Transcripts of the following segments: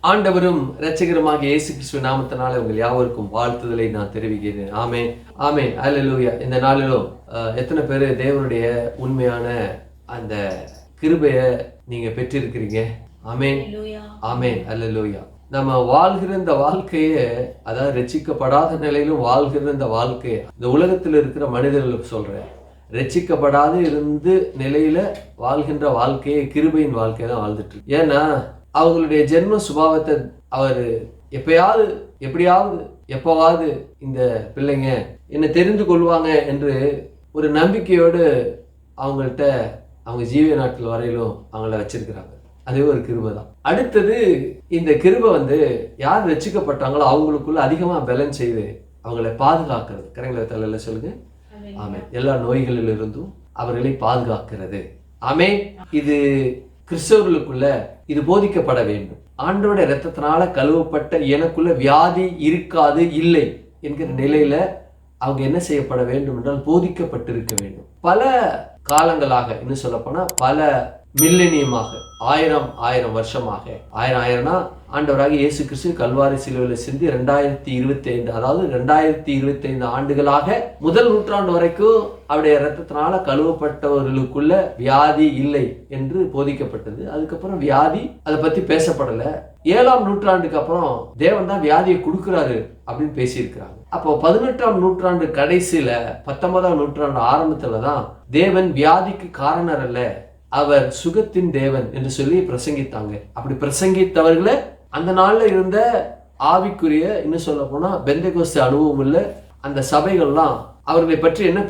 ஆண்டவரும் இரட்சகருமாக இயேசு கிறிஸ்துவின் நாமத்தினால உங்கள் யாவருக்கும் வாழ்த்துதலை நான் தெரிவிக்கிறேன். ஆமென், ஆமென், அல்லேலூயா. இந்த நாளிலும் எத்தனை பேர் தேவனுடைய உண்மையான அந்த கிருபையை நீங்க பெற்றிருக்கிறீங்க? ஆமென், ஆமென், அல்லேலூயா. நம்ம வாழ்கிற இந்த வாழ்க்கையை, அதாவது ரட்சிக்கப்படாத நிலையிலும் வாழ்கிற இந்த வாழ்க்கையை இந்த உலகத்தில் இருக்கிற மனிதர்களுக்கு சொல்றேன், ரட்சிக்கப்படாத இருந்து நிலையில வாழ்கின்ற வாழ்க்கையை கிருபையின் வாழ்க்கையை தான் வாழ்ந்துட்டு இருக்கு. ஏன்னா அவங்களுடைய ஜென்ம சுபாவத்தை அவர் எப்போவாவது இந்த பிள்ளைங்க என்னை தெரிந்து கொள்வாங்க என்று ஒரு நம்பிக்கையோடு அவங்கள்ட்ட அவங்க ஜீவிய நாட்கள் வரையிலும் அவங்கள வச்சிருக்கிறாங்க. அதே ஒரு கிருபை தான். அடுத்தது இந்த கிருபை யார் ரட்சிக்கப்பட்டாங்களோ அவங்களுக்குள்ள அதிகமாக பலன் செய்து அவங்களை பாதுகாக்கிறது. கரெக்டா தலையில சொல்லுங்க. ஆமென். எல்லா நோய்களிலிருந்தும் அவர்களை பாதுகாக்கிறது. ஆமென். இது கிறிஸ்தவர்களுக்குள்ள இது போதிக்கப்பட வேண்டும். ஆண்டவருடைய இரத்தத்தினால கழுவப்பட்ட எனக்குள்ள வியாதி இருக்காது இல்லை என்கிற நிலையில அவங்க என்ன செய்யப்பட வேண்டும் என்றால் போதிக்கப்பட்டிருக்க வேண்டும். பல காலங்களாக, இன்னும் சொல்ல போனா பல மில்லேனியமாக, ஆயிரம் வருஷமாக, ஆயிரம்னா ஆண்டவராக இயேசு கிறிஸ்து கல்வாரி சிலுவையில் சிந்தி 2025, அதாவது 2025 ஆண்டுகளாக முதல் நூற்றாண்டு வரைக்கும் அவருடைய இரத்தத்தினால கழுவப்பட்டவர்களுக்குள்ள வியாதி இல்லை என்று போதிக்கப்பட்டது. அதுக்கப்புறம் வியாதி அதை பத்தி பேசப்படல. 7ஆம் நூற்றாண்டுக்கு அப்புறம் தேவன் தான் வியாதியை கொடுக்கிறாரு அப்படின்னு பேசியிருக்கிறாங்க. அப்போ 18ஆம் நூற்றாண்டு கடைசியில 19ஆம் நூற்றாண்டு ஆரம்பத்துல தான் தேவன் வியாதிக்கு காரணர் அல்ல, அவர் சுகத்தின் தேவன் என்று சொல்லி பிரசங்கித்தாங்க. அப்படி பிரசங்கித்தவர்களை அந்த நாள்ல இருந்த ஆவிக்குரிய, இன்னும் சொல்ல போனா பெந்தெகோஸ்தே அனுபவம் உள்ள அந்த சபைகள்லாம் அவர்களை பற்றி என்ன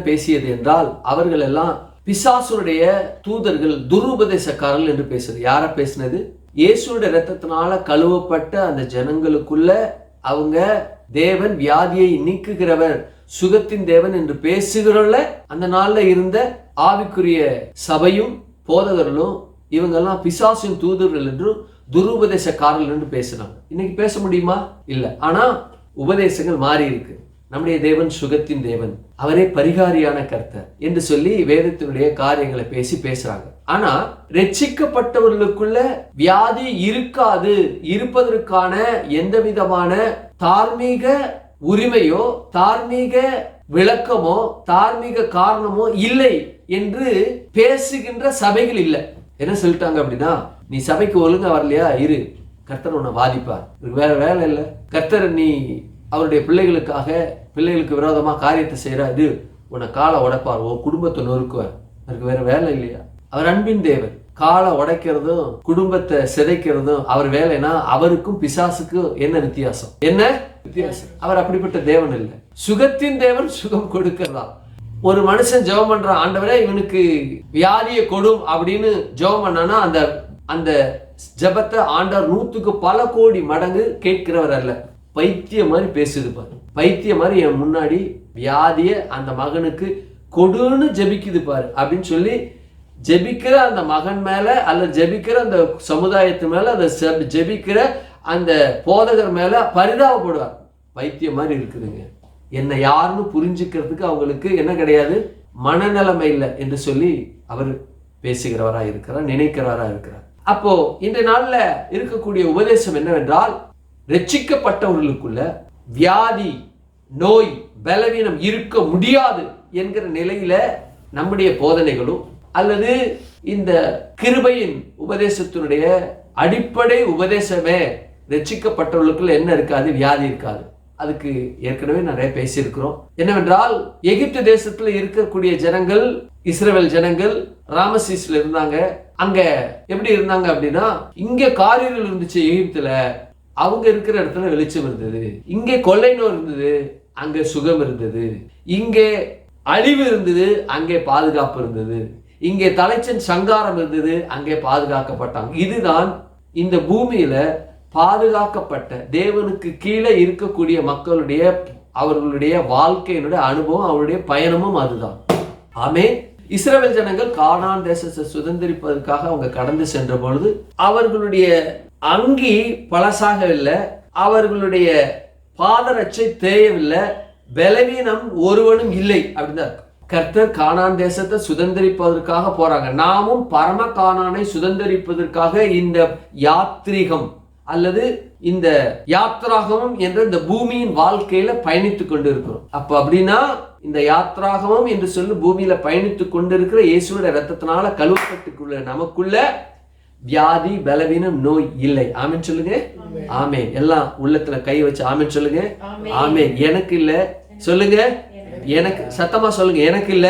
பேசியது என்றால் அவர்கள் எல்லாம் பிசாசுடைய தூதர்கள், துருபதேசக்காரர்கள் என்று பேசுறது. யார பேசினது? இயேசுடைய இரத்தத்தினால கழுவப்பட்ட அந்த ஜனங்களுக்குள்ள அவங்க தேவன் வியாதியை நீக்குகிறவர், சுகத்தின் தேவன் என்று பேசுகிறோம்ல. அந்த நாள்ல இருந்த ஆவிக்குரிய சபையும் போதகர்களும் இவங்கெல்லாம் பிசாசின் தூதர்கள் என்றும் துருபதேசக்காரர்கள் என்று பேசுறாங்க. இன்னைக்கு பேச முடியுமா? இல்ல. ஆனா உபதேசங்கள் மாறி இருக்கு. நம்முடைய தேவன் சுகத்தின் தேவன், அவரே பரிகாரியான கர்த்தர் என்று சொல்லி வேதத்தினுடைய காரியங்களை பேசுறாங்க. ஆனா ரட்சிக்கப்பட்டவர்களுக்குள்ள வியாதி இருக்காது, இருப்பதற்கான எந்த விதமான தார்மீக உரிமையோ தார்மீக விளக்கமோ தார்மீக காரணமோ இல்லை என்று பேசுகின்ற சபைகள் இல்லை. என்ன சொல்லிட்டாங்க அப்படின்னா, நீ சபைக்கு ஒழுங்கா வரலையா, இரு, கர்த்தர் உன்னை வாதிப்பார், வேற வேலை இல்லை. கர்த்தர் நீ அவருடைய பிள்ளைகளுக்கு விரோதமா காரியத்தை செய்யறா, இது உன்னை காலை உடைப்பார், உன் குடும்பத்தை நொறுக்குவார், அவருக்கு வேற வேலை இல்லையா? அவர் அன்பின் தேவன். காலை உடைக்கிறதும் குடும்பத்தை சிதைக்கிறதும் அவர் வேலைனா அவருக்கும் பிசாசுக்கும் என்ன வித்தியாசம்? அவர் அப்படிப்பட்ட தேவன் இல்லை. சுகத்தின் தேவன் சுகம் கொடுக்கிறதா. ஒரு மனுஷன் ஜெபம் பண்றான், ஆண்டவரே இவனுக்கு வியாதியை கொடும் அப்படின்னு ஜெபம் பண்ணானா அந்த ஜெபத்தை ஆண்டவர் 100க்கு பல கோடி மடங்கு கேட்கிறவர் அல்ல. பைத்திய மாதிரி பேசுது பாரு, பைத்திய மாதிரி என் முன்னாடி வியாதிய அந்த மகனுக்கு கொடுன்னு ஜெபிக்குது பாரு அப்படின்னு சொல்லி ஜெபிக்கிற அந்த மகன் மேல, அல்ல ஜெபிக்கிற அந்த சமுதாயத்து மேல, அந்த ஜெபிக்கிற அந்த போதகர் மேல பரிதாபப்படுவார். பைத்தியம் மாதிரி இருக்குதுங்க. என்னை யாருன்னு புரிஞ்சுக்கிறதுக்கு அவங்களுக்கு என்ன கிடையாது, மனநிலைமை இல்லை என்று சொல்லி அவர் பேசுகிறவரா இருக்கிறார், நினைக்கிறவரா இருக்கிறார். அப்போ இந்த நாள்ல இருக்கக்கூடிய உபதேசம் என்னவென்றால், ரட்சிக்கப்பட்டவர்களுக்குள்ள வியாதி, நோய், பலவீனம் இருக்க முடியாது என்கிற நிலையில நம்முடைய போதனைகளும் அல்லது இந்த கிருபையின் உபதேசத்தினுடைய அடிப்படை உபதேசமே, ரட்சிக்கப்பட்டவர்களுக்குள்ள என்ன இருக்காது, வியாதி இருக்காது. அதுக்கு ஏற்கனவே நிறைய பேசியிருக்கிறோம். என்னவென்றால், எகிப்து தேசத்துல இருக்கக்கூடிய ஜனங்கள், இஸ்ரவேல் ஜனங்கள் ராமசீஸ்ல இருந்தாங்க. அங்க எப்படி இருந்தாங்க அப்படின்னா, இங்க காரியங்கள் இருந்துச்சு எகிப்துல, அவங்க இருக்கிற இடத்துல வெளிச்சம் இருந்தது. இங்கே கொள்ளை நோய் இருந்தது, அங்க சுகம் இருந்தது. இங்கே அழிவு இருந்தது, அங்கே பாதுகாப்பு இருந்தது. இங்கே தலைச்சன் சங்காரம் இருந்தது, அங்கே பாதுகாக்கப்பட்டாங்க. இதுதான் இந்த பூமியில பாதுகாக்கப்பட்ட தேவனுக்கு கீழே இருக்கக்கூடிய மக்களுடைய அவர்களுடைய வாழ்க்கையினுடைய அனுபவம், அவருடைய பயணமும் அதுதான். ஆமே. இஸ்ரவேல் ஜனங்கள் கானான் தேசத்தை சுதந்திரிப்பதற்காக அவங்க கடந்து சென்ற பொழுது அவர்களுடைய அங்கி பழசாகவில்லை, அவர்களுடைய பாதரட்சை தேயவில்லை, பலவீனம் ஒருவனும் இல்லை அப்படின்னா கர்த்தர் கானான் தேசத்தை சுதந்திரிப்பதற்காக போறாங்க. நாமும் பரம கானானை சுதந்திரிப்பதற்காக இந்த யாத்ரீகம் அல்லது இந்த யாத்ராகமம் என்ற இந்த பூமியின் வாழ்க்கையில பயணித்துக் கொண்டு இருக்கிறோம். அப்ப அப்படின்னா இந்த யாத்ராகமம் என்று சொல்லி பூமியில பயணித்துக் கொண்டிருக்கிற இயேசுவோட இரத்தத்தினால கழுவப்பட்டுக்குள்ள நமக்குள்ள வியாதி, பலவீனம், நோய் இல்லை. ஆமென் சொல்லுங்க. ஆமென். எல்லாம் உள்ளத்துல கை வச்சு ஆமென் சொல்லுங்க. ஆமென். எனக்கு இல்ல சொல்லுங்க. எனக்கு சத்தமா சொல்லுங்க. எனக்கு இல்ல,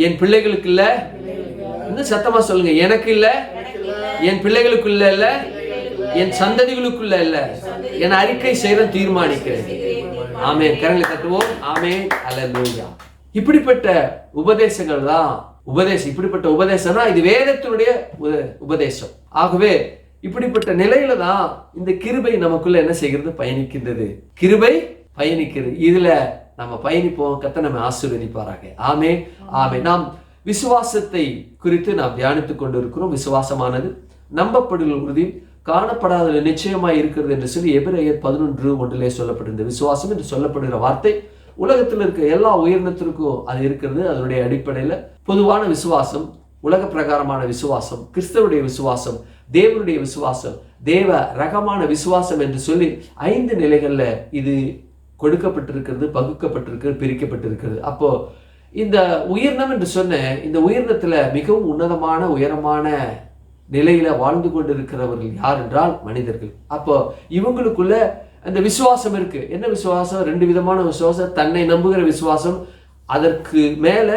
என் பிள்ளைகளுக்கு இல்ல. இன்னும் சத்தமா சொல்லுங்க. எனக்கு இல்ல, என் பிள்ளைகளுக்குள்ள இல்ல, என் சந்ததிகளுக்குள்ள இல்ல. என் அறிக்கை செய்ய தீர்மானிக்கிறேன். ஆமென். கரங்களை தட்டுவோம். ஆமென். அல்லேலூயா. இப்படிப்பட்ட உபதேசங்கள் தான் உபதேசம். இப்படிப்பட்ட உபதேசம்னா இது வேதத்தினுடைய உபதேசம். ஆகவே இப்படிப்பட்ட நிலையில தான் இந்த கிருபை நமக்குள்ள என்ன செய்கிறது? பயணிக்கின்றது. கிருபை பயணிக்கிறது. இதுல நம்ம பயணிப்போம். கர்த்தர் நம்மை ஆசீர்வதிப்பாராக. ஆமென். ஆமென். நாம் விசுவாசத்தை குறித்து நாம் தியானித்துக் கொண்டிருக்கிறோம். விசுவாசமானது நம்பப்படுகிற உறுதி, காணப்படாத நிச்சயமாய் இருக்கிறது என்று சொல்லி எபிரேயர் 11:1 சொல்லப்பட்டிருந்தது. விசுவாசம் என்று சொல்லப்படுகிற வார்த்தை உலகத்தில் இருக்க எல்லா உயிரினத்திற்கும் அது இருக்கிறது. அதனுடைய அடிப்படையில பொதுவான விசுவாசம், உலக பிரகாரமான விசுவாசம், கிறிஸ்தவருடைய விசுவாசம், தேவனுடைய விசுவாசம், தேவ ரகமான விசுவாசம் என்று சொல்லி 5 நிலைகள்ல இது கொடுக்கப்பட்டிருக்கிறது, பகுக்கப்பட்டிருக்கிறது, பிரிக்கப்பட்டிருக்கிறது. அப்போ இந்த உயிரினம் என்று சொன்ன இந்த உயிரினத்துல மிகவும் உன்னதமான உயரமான நிலையில வாழ்ந்து கொண்டிருக்கிறவர்கள் யார் என்றால் மனிதர்கள். அப்போ இவங்களுக்குள்ள அந்த விசுவாசம் இருக்கு. என்ன விசுவாசம்? 2 விதமான விசுவாசம். தன்னை நம்புகிற விசுவாசம், அதற்கு மேல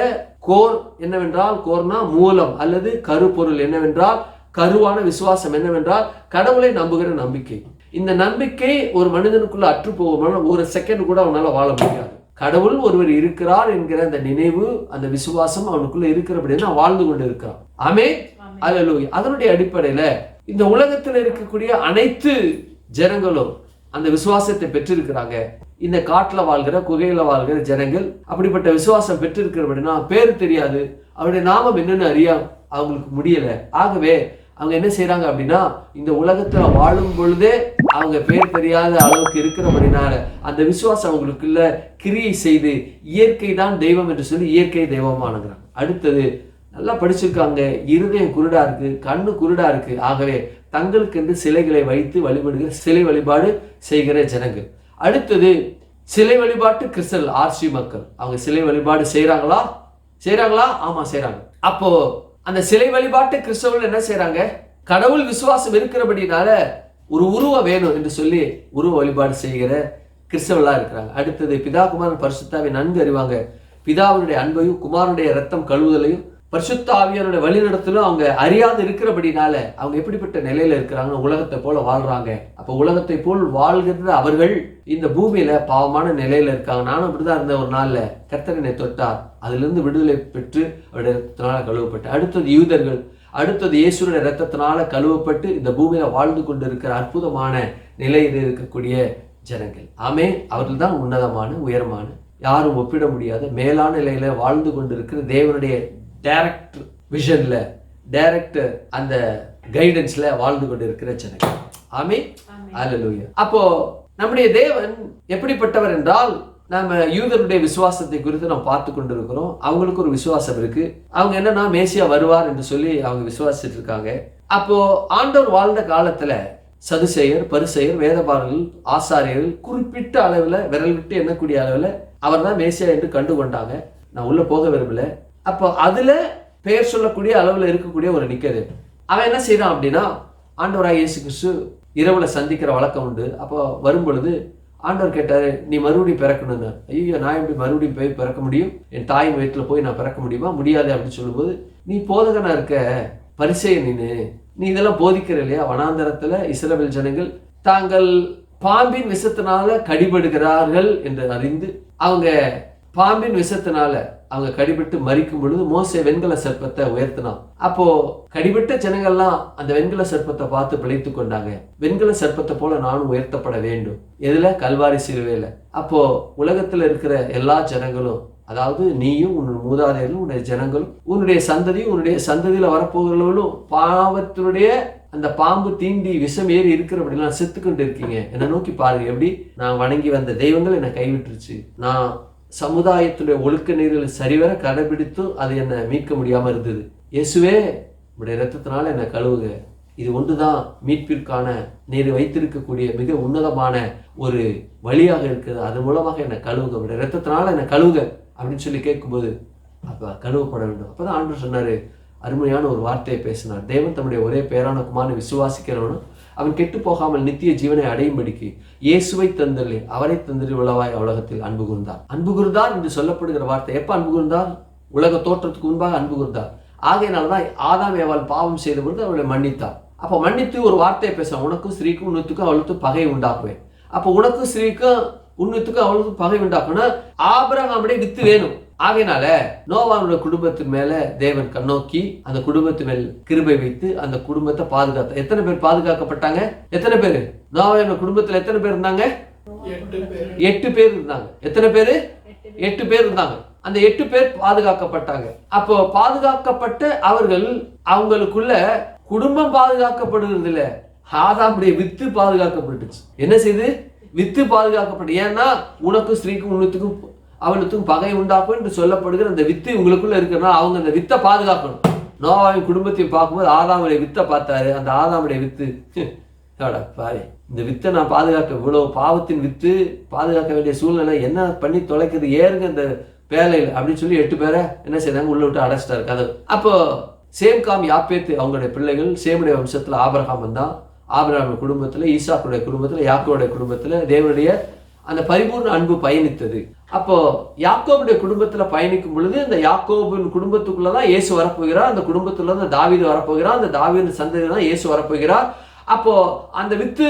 கோர் என்னவென்றால், கோர்னா மூலம் அல்லது கருப்பொருள் என்னவென்றால், கருவான விசுவாசம் என்னவென்றால் கடவுளை நம்புகிற நம்பிக்கை. இந்த நம்பிக்கை ஒரு மனிதனுக்குள்ள அற்று போகும். ஒரு செகண்ட் கூட அவனால வாழ முடியாது. கடவுள் ஒருவர் இருக்கிறார் என்கிற அந்த நினைவு, அந்த விசுவாசம் அவனுக்குள்ள இருக்கிறபடியா வாழ்ந்து கொண்டு இருக்கிறான். ஆமென். அல்லேலூயா. அதனுடைய அடிப்படையில இந்த உலகத்தில் இருக்கக்கூடிய அனைத்து ஜனங்களும் அந்த விசுவாசத்தை பெற்றிருக்கிறாங்க. இந்த காட்டுல வாழ்கிற, குகையில வாழ்கிற ஜனங்கள் அப்படிப்பட்ட விசுவாசம் பெற்றிருக்கிறபடினா பேர் தெரியாது, அவருடைய நாமம் என்னன்னு அறிய அவங்களுக்கு முடியல. ஆகவே அவங்க என்ன செய்யறாங்க அப்படின்னா, இந்த உலகத்துல வாழும் பொழுதே அவங்க பேர் தெரியாத அளவுக்கு இருக்கிறபடினால அந்த விசுவாசம் அவங்களுக்குள்ள கிரியை செய்து இயற்கை தான் தெய்வம் என்று சொல்லி இயற்கை தெய்வமானுங்கிறாங்க. அடுத்தது நல்லா படிச்சிருக்காங்க, இருதயம் குருடா இருக்கு, கண்ணு குருடா இருக்கு. ஆகவே தங்களுக்கு என்று சிலைகளை வைத்து வழிபடுகிற, சிலை வழிபாடு செய்கிற ஜனங்கள். அடுத்தது சிலை வழிபாட்டு கிறிஸ்தவர்கள், ஆர்சி மக்கள். அவங்க சிலை வழிபாடு செய்யறாங்களா? ஆமா செய்யறாங்க. அப்போ அந்த சிலை வழிபாட்டு கிறிஸ்தவர்கள் என்ன செய்யறாங்க? கடவுள் விசுவாசம் இருக்கிறபடினால ஒரு உருவம் வேணும் என்று சொல்லி உருவ வழிபாடு செய்கிற கிறிஸ்தவர்களா இருக்கிறாங்க. அடுத்தது பிதா குமாரன் பரிசுத்தாவை நன்கு அறிவாங்க. பிதாவினுடைய அன்பையும் குமாரனுடைய ரத்தம் கழுவுதலையும் பரிசுத்த ஆவியானுடைய வழி நடத்தலும் அவங்க அறியாது இருக்கிறபடினால அவங்க எப்படிப்பட்ட நிலையில இருக்கிறாங்க? உலகத்தை போல வாழ்றாங்க. அப்ப உலகத்தை போல் வாழ்கிற அவர்கள் இந்த பூமியில பாவமான நிலையில இருக்காங்க. நானும் அப்படிதான் இருந்த ஒரு நாள்ல கர்த்தர் என்னை தொட்டார், அதுல இருந்து விடுதலை பெற்று அவருடைய ரத்தத்தினால கழுவப்பட்டு. அடுத்தது யூதர்கள், அடுத்தது இயேசுடைய ரத்தத்தினால கழுவப்பட்டு இந்த பூமியில வாழ்ந்து கொண்டு இருக்கிற அற்புதமான நிலையில் இருக்கக்கூடிய ஜனங்கள். ஆமே, அவர்கள் தான் உன்னதமான உயரமான யாரும் ஒப்பிட முடியாத மேலான நிலையில வாழ்ந்து கொண்டிருக்கிற தேவனுடைய டைரக்ட் விஷன்ல, டைரக்ட் அந்த கைடன்ஸ்ல வாழ்ந்து கொண்டு இருக்கிற ஜனங்கள். ஆமென். அல்லேலூயா. அப்போ நம்முடைய தேவன் எப்படிப்பட்டவர் என்றால், நாம யூதருடைய விசுவாசத்தை குறித்து நாம் பார்த்து கொண்டிருக்கிறோம். அவங்களுக்கு ஒரு விசுவாசம் இருக்கு. அவங்க என்னன்னா மேசியா வருவார் என்று சொல்லி அவங்க விசுவாசிட்டு இருக்காங்க. அப்போ ஆண்டவர் வாழ்ந்த காலத்துல சதுசேயர், பரிசேயர், வேதபாரர்கள், ஆசாரியர்கள் குறிப்பிட்ட அளவுல, விரல் விட்டு எண்ணக்கூடிய அளவுல அவர் தான் மேசியா என்று கண்டு கொண்டாங்க. நான் உள்ள போக விரும்பல. அப்போ அதுல பெயர் சொல்லக்கூடிய அளவுல இருக்கக்கூடிய ஒரு நிக்கது, அவன் என்ன செய்யறான் அப்படின்னா, ஆண்டவராக இயேசு கிறிஸ்து இரவுல சந்திக்கிற வழக்கம் உண்டு. அப்போ வரும் பொழுது ஆண்டவர் கேட்டாரு, நீ மறுபடியும் பிறக்கணும்னு. ஐயோ, நான் எப்படி மறுபடியும் போய் பிறக்க முடியும்? என் தாயின் வயிற்றுல போய் நான் பிறக்க முடியுமா? முடியாது அப்படின்னு சொல்லும்போது, நீ போதகனா இருக்க, பரிசேயன் நீ இதெல்லாம் போதிக்கிற இல்லையா? வனாந்தரத்துல இஸ்ரவேல் ஜனங்கள் தாங்கள் பாம்பின் விஷத்தினால கடிபடுகிறார்கள் என்று அறிந்து அவங்க பாம்பின் விஷத்தினால அவங்க கடிபட்டு மறிக்கும் பொழுது மோசே வெண்கல சர்ப்பத்தை உயர்த்தினான். அப்போ கடிபட்ட ஜனங்கள்லாம் அந்த வெண்கல சர்ப்பத்தை பார்த்து பிழைத்து கொண்டாங்க. வெண்கல சர்ப்பத்தை போல நானும் உயர்த்தப்பட வேண்டும். எதுல? கல்வாரி சிலுவையில. அப்போ உலகத்துல இருக்கிற எல்லா ஜனங்களும், அதாவது நீயும், உன்னுடைய மூதாதையர்களும், உன்னுடைய ஜனங்களும், உன்னுடைய சந்ததியும், உன்னுடைய சந்ததியில வரப்போகிறவர்களும் பாவத்தினுடைய அந்த பாம்பு தீண்டி விஷம் ஏறி இருக்கிறபடிலாம் செத்துக்கொண்டு இருக்கீங்க. என்னை நோக்கி பாருங்க, எப்படி நான் வணங்கி வந்த தெய்வங்கள் என்னை கைவிட்டுருச்சு. நான் சமுதாயத்துடைய ஒழுக்க நீர்களை சரிவர கடைபிடித்தும் அது என்னை மீட்க முடியாமல் இருந்தது. இயேசுவே, உடைய இரத்தத்தினால என்னை கழுவுங்க. இது ஒன்றுதான் மீட்பிற்கான நீர் வைத்திருக்கக்கூடிய மிக உன்னதமான ஒரு வழியாக இருக்குது. அது மூலமாக என்னை கழுவுங்க, உடைய இரத்தத்தினால என்னை கழுவுங்க அப்படின்னு சொல்லி கேட்கும்போது அப்போ கழுவப்பட வேண்டும். அப்போ தான் ஆண்டவர் சொன்னார், அருமையான ஒரு வார்த்தையை பேசினார். தேவன் தம்முடைய ஒரே பேரான குமாரனை விசுவாசிக்கிறவனும் அவன் கெட்டு போகாமல் நித்திய ஜீவனை அடையும்படிக்கு இயேசுவை தந்தள்ளி அவரை தந்தறி உளவாய் உலகத்தில் அன்பு கூர்ந்தார். அன்பு கூர்ந்தார் என்று சொல்லப்படுகிற வார்த்தை எப்ப அன்பு கூர்ந்தார்? உலக தோற்றத்துக்கு முன்பாக அன்பு கூர்ந்தார். ஆகையினால்தான் ஆதாம் ஏவாள் பாவம் செய்த பொழுது அவளை மன்னித்தார். அப்போ மன்னித்து ஒரு வார்த்தையை பேச, உனக்கும் ஸ்ரீக்கும் உன்னத்துக்கும் அவளுக்கும் பகை உண்டாக்குவேன். அப்போ உனக்கும் ஸ்ரீக்கும் உன்னத்துக்கும் அவளுக்கும் பகை உண்டாக்கணும். ஆபிரகாமுடைய வித்து வேணும். ஆகையினால நோவாவுடைய குடும்பத்தின் மேல தேவன் கண்ணோக்கி அந்த குடும்பத்தின் மேல் கிருபை வைத்து அந்த குடும்பத்தை பாதுகாத்தார். எத்தனை பேர் பாதுகாக்கப்பட்டாங்க? எத்தனை பேர்? நோவாவுடைய குடும்பத்துல எத்தனை பேர் இருந்தாங்க? 8 பேர் இருந்தாங்க. எத்தனை பேரு? 8 பேர் இருந்தாங்க. அந்த 8 பேர் பாதுகாக்கப்பட்டாங்க. அப்போ பாதுகாக்கப்பட்ட அவர்கள் அவங்களுக்குள்ள குடும்பம் பாதுகாக்கப்படுகிறது இல்ல, ஆதாமுடைய வித்து பாதுகாக்கப்பட்டுச்சு. என்ன செய்து? வித்து பாதுகாக்கப்பட்டு. ஏன்னா உனக்கும் ஸ்திரீக்கும் உன்னத்துக்கும் அவளுக்கும் பகை உண்டாக்கும் என்று சொல்லப்படுகிற அந்த வித்து உங்களுக்குள்ள இருக்கிறனால அவங்க அந்த வித்தை பாதுகாக்கணும். நோவாவின் குடும்பத்தையும் பார்க்கும்போது ஆதாமுடைய வித்தை பார்த்தாரு. அந்த ஆதாமுடைய வித்து பாரு, இந்த வித்தை நான் பாதுகாக்க, இவ்வளவு பாவத்தின் வித்து பாதுகாக்க வேண்டிய சூழ்நிலை என்ன பண்ணி தொலைக்கிறது, ஏறுங்க இந்த வேலையில் அப்படின்னு சொல்லி 8 பேரை என்ன செய்தாங்க, உள்ள விட்டு அடைச்சிட்டாரு கதை. அப்போ சேம் காம் யாப்பேத்து அவங்களுடைய பிள்ளைகள். சேமுடைய வம்சத்துல ஆபிரகாம் வந்தான். ஆபிரகாம் குடும்பத்துல, ஈசாக்குடைய குடும்பத்துல, யாக்கோவுடைய குடும்பத்துல தேவனுடைய அந்த பரிபூர்ண அன்பு பயணித்தது. அப்போ யாக்கோபுடைய குடும்பத்துல பயணிக்கும் பொழுது அந்த யாக்கோபின் குடும்பத்துக்குள்ளதான் இயேசு வரப்போகிறார். அந்த குடும்பத்துல தான் தாவீது வரப்போகிறார். அந்த தாவீது சந்ததி தான் இயேசு வரப்போகிறார். அப்போ அந்த வித்து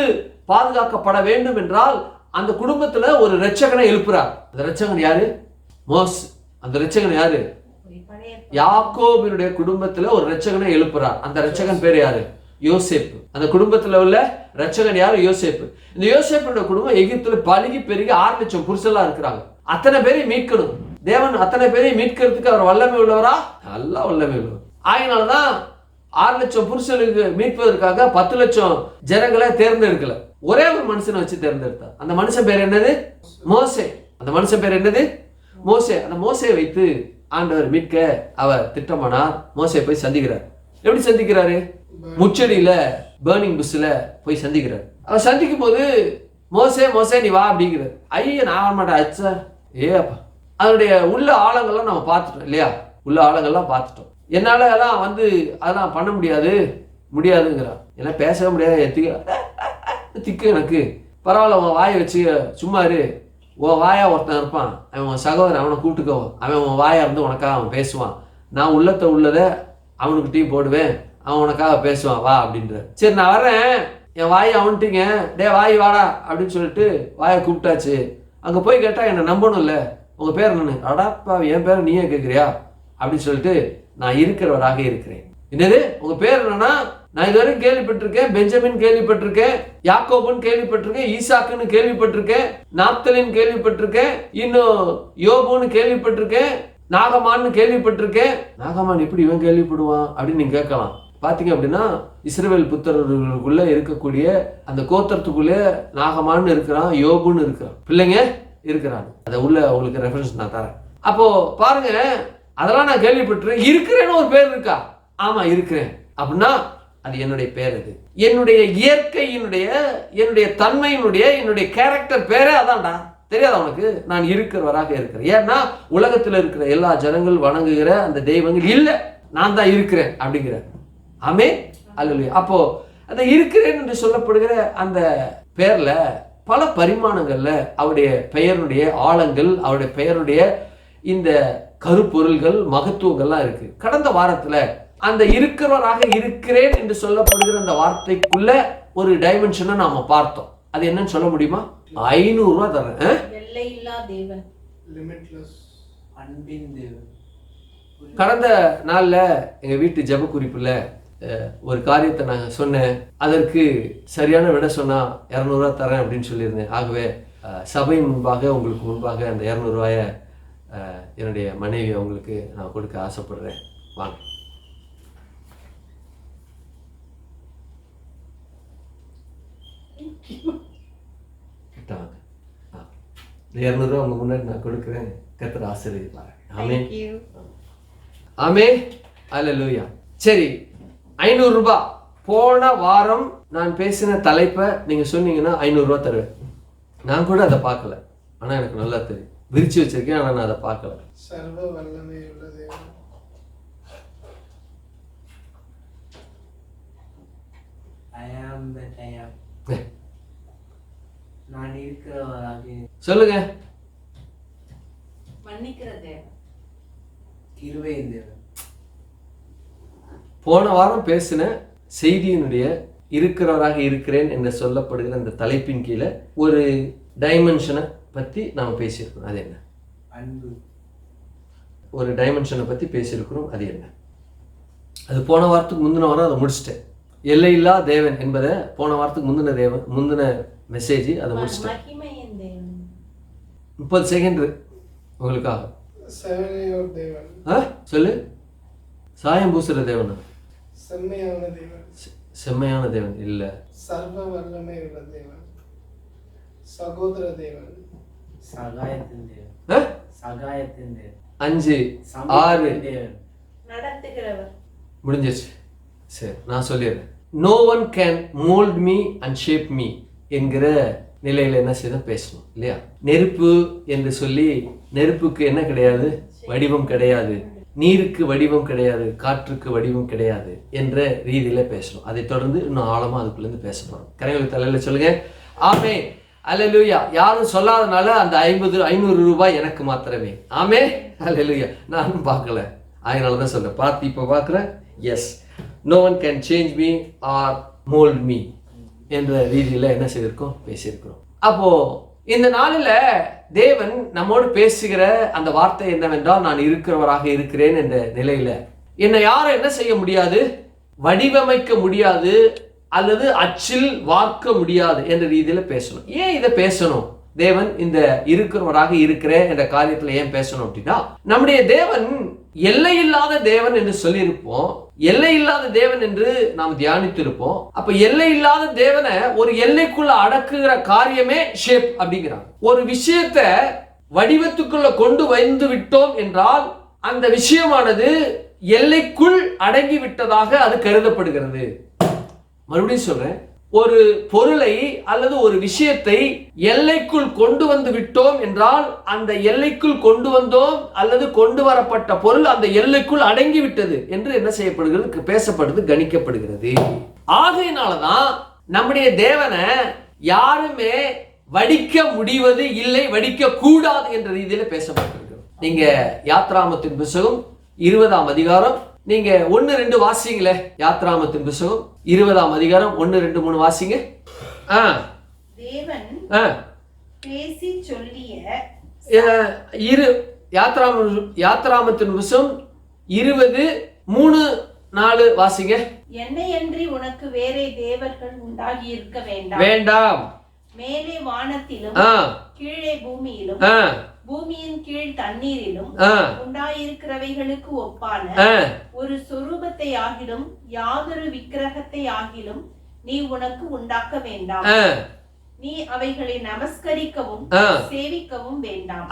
பாதுகாக்கப்பட வேண்டும் என்றால் அந்த குடும்பத்துல ஒரு இரட்சகனை எழுப்புறார். அந்த இரட்சகன் யாரு? மோஸ். அந்த இரட்சகன் யாரு? யாக்கோபினுடைய குடும்பத்துல ஒரு இரட்சகனை எழுப்புறார். அந்த இரட்சகன் பேர் யாரு? யோசேப்பு. அந்த குடும்பத்துல உள்ள இரட்சகன் யாரு? யோசேப்பு. இந்த யோசேப்புடைய குடும்பம் எகிப்துல பழுகி பெருகி 6 லட்சம் புருஷெல்லாம் இருக்கிறாங்க. அத்தனை பேரையும் மீட்கணும். தேவன் அத்தனை பேரையும் மீட்கிறதுக்கு அவர் வல்லமை உள்ளவரா? நல்லா வல்லமை உள்ளவர். ஆகினால்தான் 6 லட்சம் புருஷனுக்கு மீட்பதற்காக 10 லட்சம் ஜனங்களை தேர்ந்தெடுக்கல, ஒரே ஒரு மனுஷனை வச்சு தேர்ந்தெடுத்தார். அந்த மனுஷன் பேர் என்னது? மோசே. அந்த மனுஷன் பேர் என்னது? மோசே. அந்த மோசையை வைத்து ஆண்டவர் மீட்க அவர் திட்டமானார். மோசே போய் சந்திக்கிறார். எப்படி சந்திக்கிறாரு? முச்சடியில, பேர்னிங் புஷ்ல போய் சந்திக்கிறார். அவர் சந்திக்கும் போது மோசே மோசே நீ வா அப்படிங்கிறார். ஐயா நான் வர மாட்டேன் அச்சா. ஏப்பா அதனுடைய உள்ள ஆழங்கள்லாம் நம்ம பார்த்துட்டோம் இல்லையா? உள்ள ஆழங்கள்லாம் பார்த்துட்டோம். என்னால எல்லாம் அதெல்லாம் பண்ண முடியாதுங்கிறார். ஏன்னா பேசவே முடியாது. திக்கு எனக்கு பரவாயில்ல, உன் வாயை வச்சு சும்மா இரு. உன் வாயா ஒருத்தன் இருப்பான், அவன் உன் சகோதரன், அவனை கூட்டுக்கோ. அவன் உன் வாயா இருந்து உனக்காக அவன் பேசுவான். நான் உள்ளதை அவனுக்கு டீ போடுவேன், அவன் உனக்காக பேசுவான், வா அப்படின்ற. சரி நான் வர்றேன், என் வாயை அவன்ட்டிங்க, டே வாய் வாடா அப்படின்னு சொல்லிட்டு வாயை கூப்பிட்டாச்சு. அங்கே போய் கேட்டால் என்னை நம்பணும்ல, உங்கள் பேர் என்னன்னு? அடாப்பா என் பேரை நீயே கேட்குறியா அப்படின்னு சொல்லிட்டு நான் இருக்கிறவராக இருக்கிறேன். என்னது உங்கள் பேர் என்னன்னா? நான் இதுவரைக்கும் கேள்விப்பட்டிருக்கேன், பெஞ்சமின் கேள்விப்பட்டிருக்கேன், யாக்கோபுன்னு கேள்விப்பட்டிருக்கேன், ஈசாக்குன்னு கேள்விப்பட்டிருக்கேன், நாப்தலின்னு கேள்விப்பட்டிருக்கேன், இன்னும் யோபுன்னு கேள்விப்பட்டிருக்கேன், நாகமான்னு கேள்விப்பட்டிருக்கேன். நாகமான் எப்படி இவன் கேள்விப்படுவான் அப்படின்னு நீங்க கேட்கலாம். பாத்தீங்க அப்படின்னா இஸ்ரவேல் புத்திரர்களுக்குள்ள இருக்கக்கூடிய அந்த கோத்திரத்துக்குள்ளே நாகமான்னு இருக்கிறான், யோபுன்னு இருக்கிறான், பிள்ளைங்க இருக்கிறாங்க. அதை உள்ள உங்களுக்கு ரெஃபரன்ஸ் நான் தரேன். அப்போ பாருங்க, அதெல்லாம் நான் கேள்விப்பட்டிருக்கேன். இருக்கிறேன்னு ஒரு பேர் இருக்கா? ஆமா இருக்கிறேன் அப்படின்னா அது என்னுடைய பேர். அது என்னுடைய இயற்கையினுடைய, என்னுடைய தன்மையினுடைய, என்னுடைய கேரக்டர் பேரே அதான்டா. தெரியாத உனக்கு? நான் இருக்கிறவராக இருக்கிறேன். ஏன்னா உலகத்தில் இருக்கிற எல்லா ஜனங்கள் வணங்குகிற அந்த தெய்வங்கள் இல்லை, நான் தான் இருக்கிறேன் அப்படிங்கிற. ஆமே அல்லேலூயா. அப்போ அந்த இருக்கிறேன் என்று சொல்லப்படுகிற அந்த பெயர்ல பல பரிமாணங்கள்ல அவருடைய பெயருடைய ஆழங்கள், அவருடைய பெயருடைய இந்த கருப்பொருள்கள், மகத்துவங்கள்லாம் இருக்கு. கடந்த வாரத்துல அந்த இருக்கிறவராக இருக்கிறேன் என்று சொல்லப்படுகிற அந்த வார்த்தைக்குள்ள ஒரு டைமென்ஷனை நாம பார்த்தோம். அது என்னன்னு சொல்ல முடியுமா? 500 ரூபாய் தரேன். கடந்த நாள்ல எங்க வீட்டு ஜெப குறிப்புல ஒரு காரியத்தை நான் சொன்னேன். அதற்கு சரியான விட சொன்னா 200 ரூபாய் தரேன் அப்படின்னு சொல்லியிருந்தேன். ஆகவே சபை முன்பாக, உங்களுக்கு முன்பாக அந்த 200 ரூபாயை என்னுடைய மனைவி அவங்களுக்கு நான் கொடுக்க ஆசைப்படுறேன். வாங்க. 200 உங்க முன்னாடி நான் கொடுக்குறேன். கர்த்தர் ஆசீர்வதிப்பார். ஆமென். ஆமென். அல்லேலூயா. சரி, 500 ரூபாய். போன வாரம் நான் பேசின தலைப்பை நீங்க சொன்னீங்கன்னா 500 ரூபாய் தருவேன். நான் கூட அதை பார்க்கல, ஆனா எனக்கு நல்லா தெரியும். விரிச்சு வச்சிருக்கேன், ஆனா நான் அதை பார்க்கல. சர்வ வல்லமை உள்ள தேவன். நான் இருக்கிறவராக சொல்லுங்க. மன்னிக்கிற தேவன், கிருபை தேவன். போன வாரம் பேசின செய்தியினுடைய இருக்கிறவராக இருக்கிறேன் என்று சொல்லப்படுகிற அந்த தலைப்பின் கீழே ஒரு டைமென்ஷனை பற்றி நாம் பேசியிருக்கிறோம். அது என்ன? அன்பு. ஒரு டைமென்ஷனை பற்றி பேசியிருக்கிறோம். அது என்ன? அது போன வாரத்துக்கு முந்தின வாரம் அதை முடிச்சிட்டேன். எல்லையில்லா தேவன் என்பதை போன வாரத்துக்கு முந்தின மெசேஜ் அதை முடிச்சிட்டேன். மகிமையின் தேவன். 30 செகண்ட் உங்களுக்காக. செவனையோர் தேவன். சொல்லு. சாயம் பூசுற தேவன். செம்மையான தேவன். செம்மையான தேவன் இல்ல. சர்வ வல்லமை உள்ள தேவன். சகோதர தேவன். சகாயத்தின் தேவன். சகாயத்தின் தேவன். 5 6 தேவன். நடத்துகிறவர். முடிஞ்சிச்சு. சரி, நான் சொல்லிடுறேன். No one can mould me and shape me என்கிற நிலையில என்ன செய்ய பேசணும் இல்லையா? நெருப்பு என்று சொல்லி, நெருப்புக்கு என்ன கிடையாது? வடிவம் கிடையாது. நீருக்கு வடிவம் கிடையாது, காற்றுக்கு வடிவம் கிடையாது என்ற ரீதியில பேசணும். அதை தொடர்ந்து இன்னும் ஆழமா அதுக்குள்ள இருந்து பேச போறோம். கரைகளுக்கு தலையில சொல்லுங்க. ஆமென். அல்லேலூயா. யாரும் சொல்லாதனால அந்த 500 ரூபாய் எனக்கு மாத்திரமே. ஆமென். அல்லேலூயா. நானும் பார்க்கல, அதனாலதான் சொல்றேன். பார்த்து இப்ப பார்க்கிறேன். Yes, no one can change me or mould me என்ற ரீதியில என்ன செய்திருக்கோம்? பேசியிருக்கிறோம். அப்போ இந்த நாளில் தேவன் நம்மோடு பேசுகிற அந்த வார்த்தை என்னவென்றால், நான் இருக்கிறவராக இருக்கிறேன் என்ற நிலையில என்னை யாரும் என்ன செய்ய முடியாது? வடிவமைக்க முடியாது, அல்லது அச்சில் வார்க்க முடியாது என்ற ரீதியில பேசணும். ஏன் இதை பேசணும்? தேவன் இந்த இருக்கிறவராக இருக்கிறேன் என்ற காரியத்துல ஏன் பேசணும் அப்படின்னா, நம்முடைய தேவன் எல்லையில்லாத தேவன் என்று சொல்லியிருப்போம். எல்லையில்லாத தேவன் என்று நாம் தியானித்திருப்போம். அப்ப எல்லையில்லாத தேவனை ஒரு எல்லைக்குள்ள அடக்குகிற காரியமே ஷேப் அப்படிங்கிறாங்க. ஒரு விஷயத்தை வடிவத்துக்குள்ள கொண்டு வந்து விட்டோம் என்றால் அந்த விஷயமானது எல்லைக்குள் அடங்கி விட்டதாக அது கருதப்படுகிறது. மறுபடியும் சொல்றேன், ஒரு பொருளை அல்லது ஒரு விஷயத்தை எல்லைக்குள் கொண்டு வந்து விட்டோம் என்றால் அந்த எல்லைக்குள் கொண்டு வந்தோம் அல்லது கொண்டு வரப்பட்ட பொருள் அந்த எல்லைக்குள் அடங்கி விட்டது என்று என்ன செய்யப்படுகிறது? பேசப்படுது, கணிக்கப்படுகிறது. ஆகையினாலதான் நம்முடைய தேவனை யாருமே வடிக்க முடிவது இல்லை, வடிக்க கூடாது என்ற ரீதியில பேசப்பட்டிருக்கிறது. நீங்க யாத்ராமத்தின் புத்தகம் 20ஆம் அதிகாரம் நீங்க 1-2 வாசிங்களே. யாத்ராமத்தின் புத்தகம் 20ஆம் அதிகாரம் 1-2-3 வாசிங்க. தேவன் பேசி சொல்லிய யாத்ராமத்தின் புத்தகம் 20:3-4 வாசிங்க. என்னையன்றி உனக்கு வேறே தேவர்கள் உண்டாகி இருக்க வேண்டாம். மேலே வானத்திலும் கீழே பூமியிலும் பூமியின் கீழ் தண்ணீரிலும் உண்டாயிருக்கிறவைகளுக்கு ஒப்பான ஒரு சொரூபத்தை ஆகிலும் யாதொரு விக்கிரகத்தை ஆகிலும் நீ உனக்கு உண்டாக்க வேண்டாம். நீ அவைகளை நமஸ்கரிக்கவும் சேவிக்கவும் வேண்டாம்.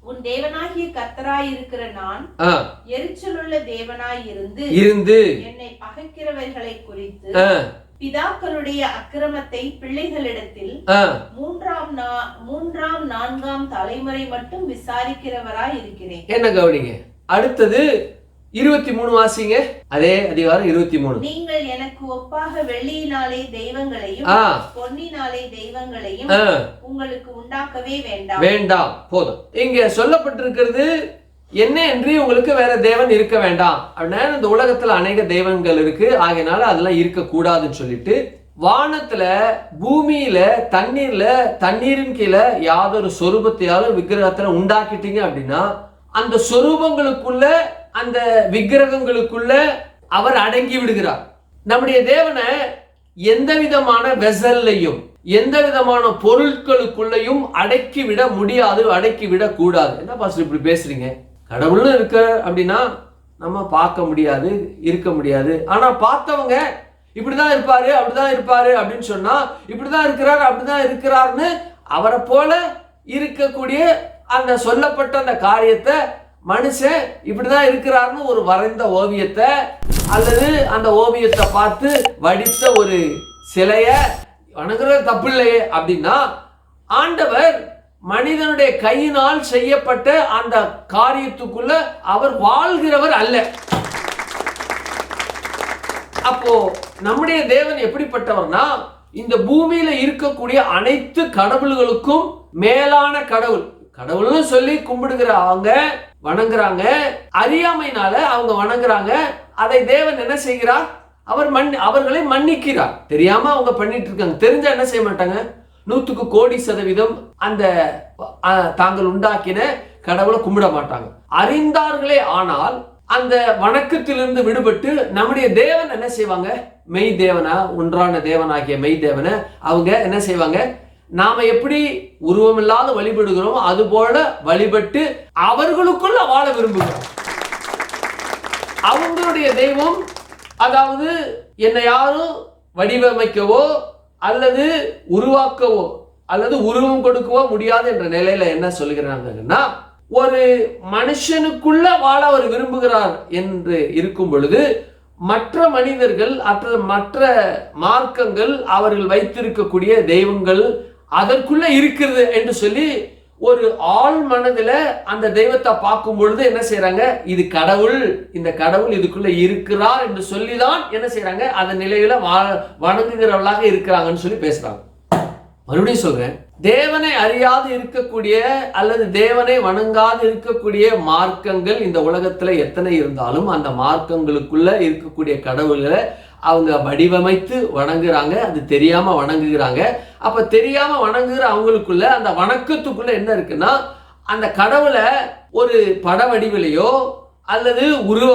உன் தேவனாகிய கர்த்தராயிருக்கிற நான் எரிச்சலுள்ள தேவனாயிருந்து என்னை பகைக்கிறவர்களை குறித்து பிதாக்களுடைய அக்கிரமத்தை பிள்ளைகளிடத்தில் 3ஆம் 4ஆம் தலைமுறை மட்டும் விசாரிக்கிறவராய் இருக்கிறேன். என்ன கவனிங்க. அடுத்தது 23 வாசிங்க. அதே அதிகாரம் 23. நீங்கள் எனக்கு ஒப்பாக வெள்ளியினாலே தெய்வங்களையும் பொன்னினாலே தெய்வங்களையும் உங்களுக்கு உண்டாக்கவே வேண்டாம். போதும். இங்க சொல்லப்பட்டிருக்கிறது என்ன என்று உங்களுக்கு வேற தேவன் இருக்க வேண்டாம் அப்படின்னா, இந்த உலகத்துல அநேக தெய்வங்கள் இருக்கு, ஆகையினால அதெல்லாம் இருக்க கூடாதுன்னு சொல்லிட்டு வானத்துல பூமியில தண்ணீர்ல தண்ணீரின் கீழே யாதொரு சொரூபத்தையாலும் விக்கிரகத்துல உண்டாக்கிட்டீங்க அப்படின்னா அந்த சொரூபங்களுக்குள்ள அந்த விக்கிரகங்களுக்குள்ள அவர் அடங்கி விடுகிறார். நம்முடைய தேவனை எந்த விதமான வெசல்லையும் எந்த விதமான பொருட்களுக்குள்ளையும் அடக்கி விட முடியாது, அடக்கி விட கூடாது. என்ன பாஸ்டர் இப்படி பேசுறீங்க? கடவுள்னு இருக்க அப்படின்னா நம்ம பார்க்க முடியாது, இருக்க முடியாது. ஆனா பார்த்தவங்க இப்படிதான் இருப்பாரு, அப்படிதான் இருப்பாரு அப்படின்னு சொன்னா இப்படிதான் இருக்கிறாரு, அப்படிதான் இருக்கிறாருன்னு அவரை போல இருக்கக்கூடிய அந்த சொல்லப்பட்ட அந்த காரியத்தை மனுஷன் இப்படிதான் இருக்கிறாருன்னு ஒரு வரைந்த ஓவியத்தை அல்லது அந்த ஓவியத்தை பார்த்து வடித்த ஒரு சிலைய வணங்குறது தப்பு இல்லையே அப்படின்னா, ஆண்டவர் மனிதனுடைய கையினால் செய்யப்பட்ட அந்த காரியத்துக்குள்ள அவர் வாழ்கிறவர் அல்ல. அப்போ நம்முடைய தேவன் எப்படிப்பட்டவர்னா, இந்த பூமியில இருக்கக்கூடிய அனைத்து கடவுள்களுக்கும் மேலான கடவுள். கடவுள்னு சொல்லி கும்பிடுகிற அவங்க வணங்குறாங்க, அறியாமையினால அவங்க வணங்குறாங்க. அதை தேவன் என்ன செய்கிறார்? அவர்களை மன்னிக்கிறார். தெரியாம அவங்க பண்ணிட்டு இருக்காங்க, தெரிஞ்சா என்ன செய்ய மாட்டாங்க? 100% அந்த தாங்கள் உண்டாக்கின கடவுளை கும்பிட மாட்டாங்க. அறிந்தார்களே ஆனால் அந்த வணக்கத்திலிருந்து விடுபட்டு நம்முடைய தேவன் என்ன செய்வாங்க? மெய் தேவனா, ஒன்றான தேவனாகிய மெய் தேவனை அவங்க என்ன செய்வாங்க? நாம எப்படி உருவமில்லாத வழிபடுகிறோமோ அது போல வழிபட்டு அவர்களுக்குள்ள வாழ விரும்புகிறோம். அவங்களுடைய தெய்வம், அதாவது என்னை யாரும் வடிவமைக்கவோ அல்லது உருவாக்கவோ அல்லது உருவம் கொடுக்கவோ முடியாது என்ற நிலையில என்ன சொல்லுகிறாங்கன்னா, ஒரு மனுஷனுக்குள்ள வாழ அவர் விரும்புகிறார் என்று இருக்கும் பொழுது மற்ற மனிதர்கள் மற்ற மார்க்கங்கள் அவர்கள் வைத்திருக்கக்கூடிய தெய்வங்கள் அதற்குள்ள இருக்கிறது என்று சொல்லி ஒரு ஆள் மனதில் அந்த தெய்வத்தை பார்க்கும் பொழுது என்ன செய்யறாங்க? இது கடவுள், இந்த கடவுள் இதுக்குள்ள இருக்கிறார் என்று சொல்லிதான் என்ன செய்யறாங்க? அந்த நிலையில வணங்குகிறவர்களாக இருக்கிறாங்கன்னு சொல்லி பேசுறாங்க. மறுபடியும் சொல்றேன், தேவனை அறியாது இருக்கக்கூடிய அல்லது தேவனை வணங்காது இருக்கக்கூடிய மார்க்கங்கள் இந்த உலகத்துல எத்தனை இருந்தாலும் அந்த மார்க்கங்களுக்குள்ள இருக்கக்கூடிய கடவுள்களை அவங்க வடிவமைத்து வணங்குறாங்க. அது தெரியாம வணங்குகிறாங்க. அப்ப தெரியாம வணங்குகிற அவங்களுக்குள்ள அந்த வணக்கத்துக்குள்ள என்ன இருக்குன்னா, அந்த கடவுளை ஒரு பட வடிவிலையோ அல்லது உருவ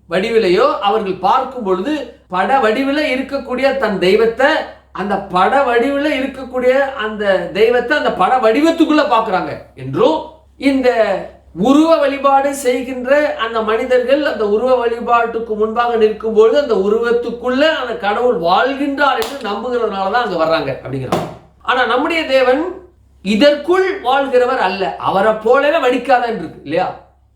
வடிவிலையோ அவர்கள் பார்க்கும் பொழுது பட வடிவில இருக்கக்கூடிய தன் தெய்வத்தை அந்த பட வடிவில் இருக்கக்கூடிய அந்த தெய்வத்தை அந்த பட வடிவத்துக்குள்ள பார்க்குறாங்க என்றும், இந்த உருவ வழிபாடு செய்கின்ற அந்த மனிதர்கள் அந்த உருவ வழிபாட்டுக்கு முன்பாக நிற்கும் பொழுது அந்த உருவத்துக்குள்ள அந்த கடவுள் வாழ்கின்றார் என்று நம்புகிறதுனால தான் அங்க வர்றாங்க அப்படிங்கிறாங்க. ஆனா நம்முடைய தேவன் இதற்குள் வாழ்கிறவர் அல்ல, அவரை போலவே வடிக்காதான் இருக்கு இல்லையா?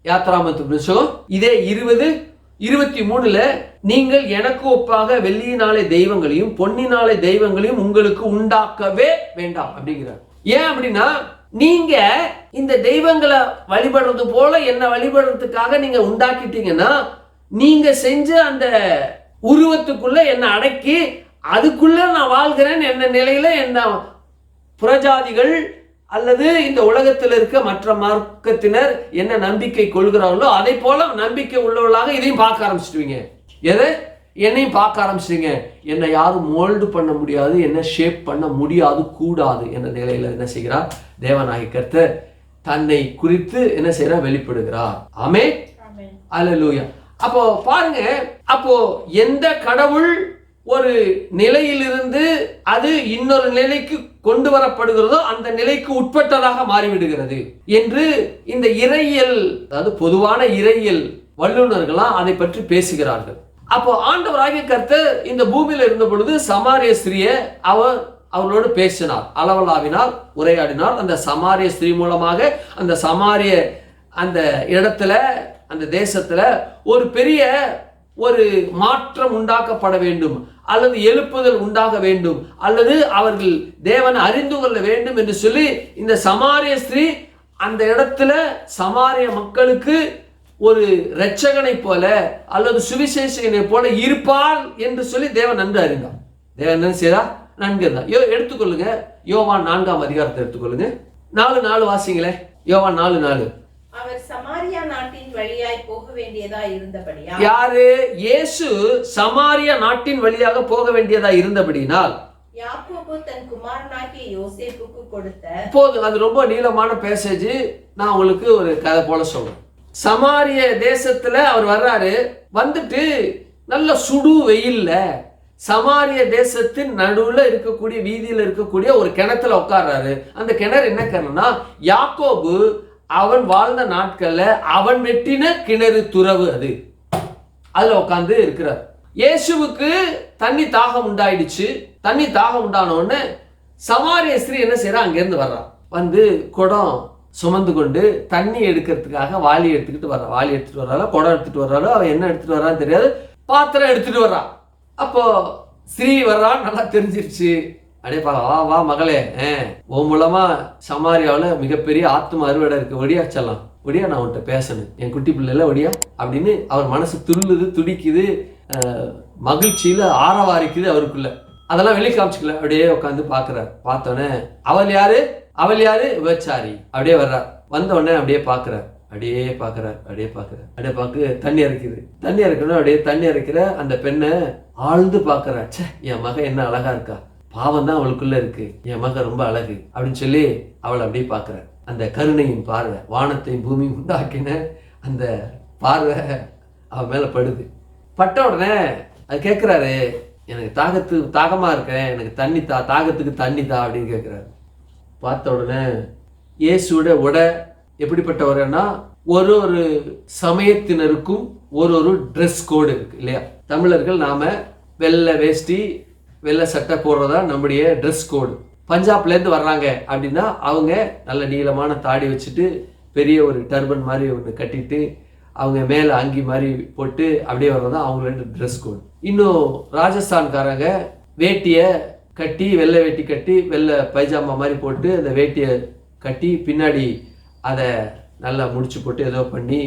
யாத்ராமத்து புத்தகம் இதே 20:23 நீங்கள் எனக்கு ஒப்பாக வெள்ளியினாலே தெய்வங்களையும் பொன்னினாலே தெய்வங்களையும் உங்களுக்கு உண்டாக்கவே வேண்டாம் அப்படிங்கிறார். ஏன் அப்படின்னா, நீங்க இந்த தெய்வங்களை வழிபடுறது போல என்ன வழிபடுறதுக்காக நீங்க உண்டாக்கிட்டீங்கன்னா, நீங்க செஞ்ச அந்த உருவத்துக்குள்ள என்ன அடக்கி அதுக்குள்ள நான் வாழ்கிறேன் என்ன நிலையில என்ன புறஜாதிகள் அல்லது இந்த உலகத்தில் இருக்க மற்ற மார்க்கத்தினர் என்ன நம்பிக்கை கொள்கிறார்களோ அதை போல நம்பிக்கை உள்ளவர்களாக இதையும் பார்க்க ஆரம்பிச்சிடுவீங்க. எதை? என்னையும் பார்க்க ஆரம்பிச்சிடுங்க. என்னை யாரும் மோல்டு பண்ண முடியாது, என்ன ஷேப் பண்ண முடியாது, கூடாது என்ற நிலையில என்ன செய்கிறார்? தேவனாகிய கர்த்தர் தன்னை குறித்து என்ன செய்கிறார்? வெளிப்படுகிறார். ஆமென், அல்லேலூயா. அப்போ பாருங்க, அப்போ எந்த கடவுள் ஒரு நிலையிலிருந்து அது இன்னொரு நிலைக்கு கொண்டு வரப்படுகிறதோ அந்த நிலைக்கு உட்பட்டதாக மாறிவிடுகிறது என்று இந்த இறையியல், அதாவது பொதுவான இறையியல் வல்லுநர்களாம் அதை பற்றி பேசுகிறார்கள். அப்போ ஆண்டவராகிய கர்த்தர் இந்த பூமியில இருந்த பொழுது சமாரிய ஸ்திரியை அவர்களோடு பேசினார், அளவலாவினார், உரையாடினார். அந்த சமாரிய ஸ்திரீ மூலமாக அந்த சமாரிய அந்த இடத்துல அந்த தேசத்துல ஒரு பெரிய ஒரு மாற்றம் உண்டாக்கப்பட வேண்டும் அல்லது எழுப்புதல் உண்டாக வேண்டும் அல்லது அவர்கள் தேவனை அறிந்து கொள்ள வேண்டும் என்று சொல்லி இந்த சமாரிய ஸ்திரீ அந்த இடத்துல சமாரிய மக்களுக்கு ஒரு இரட்சகனை போல அல்லது சுவிசேஷகனை போல இருப்பாள் என்று சொல்லி தேவன் நன்கு அறிந்தார். தேவன் என்ன செய்தார்? நன்கு இருந்தார். எடுத்துக்கொள்ளுங்க, யோவான் 4ஆம் அதிகாரத்தை எடுத்துக்கொள்ளுங்க. 4:4 வாசிங்களே. யோவான் 4:4. அவர் சமாரியா நாட்டின் வழியாய் போக வேண்டியதா இருந்தபடியா? யாரு? இயேசு சமாரியா நாட்டின் வழியாக போக வேண்டியதா இருந்தபடினால் யாக்கோபு தன் குமாரனாகிய யோசேப்புக்கு கொடுத்த, இப்போது அது ரொம்ப நீளமான பேசேஜ், நான் உங்களுக்கு ஒரு கதை போல சொல்றேன். சமாரிய தேசத்துல அவர் வர்றாரு, வந்துட்டு நல்ல சுடு வெயில்ல சமாரிய தேசத்தின் நடுவுல இருக்கக்கூடிய வீதியில இருக்கக்கூடிய ஒரு கிணத்துல உட்கார்றாரு. அந்த கிணறு என்ன கிணறுனா, யாக்கோபு அவன் வாழ்ந்த நாட்கள்ல அவன் வெட்டின கிணறு துறவு. அதுல உட்கார்ந்து இருக்கிறார். இயேசுவுக்கு தண்ணி தாகம் உண்டாயிடுச்சு. தண்ணி தாகம் உண்டான உடனே சமாரிய ஸ்திரீ என்ன செய்யறா, அங்கேருந்து வர்றா, வந்து குடம் சுமந்து கொண்டு தண்ணி எடுக்கிறதுக்காக வாளி எடுத்துக்கிட்டு வர்றா. வாளி எடுத்துட்டு வர்றாளோ குடம் எடுத்துட்டு வர்றாளோ, அவ என்ன எடுத்துட்டு வர்றான்னு தெரியாது, பாத்திரம் எடுத்துட்டு வர்றா. அப்போ ஸ்திரீ வர்றான்னு நல்லா தெரிஞ்சிருச்சு. அப்படியே வா வா மகளே, உன் மூலமா சமாரியாவில் மிகப்பெரிய ஆத்ம அறுவடை இருக்கு, ஒடியா செல்லாம், ஒடியா நான் உன்கிட்ட பேசணும், என் குட்டி பிள்ளைல ஒடியா அப்படின்னு அவர் மனசு துள்ளுது, துடிக்குது, மகிழ்ச்சியில ஆரவாரிக்குது அவருக்குள்ள. அதெல்லாம் வெளியே காமிச்சிக்கல, அப்படியே உட்காந்து பாக்குறாரு. பார்த்தோன்னே அவள் யாரு, அவள் யாரு, விபச்சாரி. அப்படியே வர்றார். வந்த உடனே அப்படியே பாக்குறார், அப்படியே பாக்குறார், அப்படியே பாக்குறார், அப்படியே பார்க்க தண்ணி இறைக்குது. தண்ணி இறைக்கணும், அப்படியே தண்ணி இறைக்கிற அந்த பெண்ணை ஆழ்ந்து பாக்குறார். ச்சே, என் மகன் என்ன அழகா இருக்கா, பாவம் தான் அவளுக்குள்ள இருக்கு, என் மகன் ரொம்ப அழகு அப்படின்னு சொல்லி அவளை அப்படியே பாக்குறார். அந்த கருணையின் பார்வை, வானத்தையும் பூமியும் உண்டாக்கின அந்த பார்வை அவன் மேல படுது. பட்ட உடனே அது கேட்கிறாரு, எனக்கு தாகமா இருக்கேன், எனக்கு தண்ணி தா, தாகத்துக்கு தண்ணி தா அப்படின்னு கேட்கிறாரு. பார்த்த உடனே இயேசுவோட உடை எப்படிப்பட்ட உடைன்னா, ஒரு ஒரு சமயத்தினருக்கும் ஒரு ஒரு ட்ரெஸ் கோடு இருக்கு இல்லையா. தமிழர்கள் நாம வெள்ளை வேஷ்டி வெள்ளை சட்டை போடுறதா நம்முடைய ட்ரெஸ் கோடு. பஞ்சாப்லேருந்து வர்றாங்க அப்படின்னா அவங்க நல்ல நீளமான தாடி வச்சுட்டு பெரிய ஒரு டர்பன் மாதிரி ஒன்று கட்டிட்டு அவங்க மேலே அங்கி மாதிரி போட்டு அப்படியே வர்றது தான் அவங்களோட ட்ரெஸ் கோடு. இன்னும் ராஜஸ்தான்காரங்க வேட்டியை கட்டி, வெள்ளை வேட்டி கட்டி, வெள்ளை பைஜாமா மாதிரி போட்டு அந்த வேட்டியை கட்டி பின்னாடி அதை நல்லா முடிச்சு போட்டு ஏதோ பண்ணி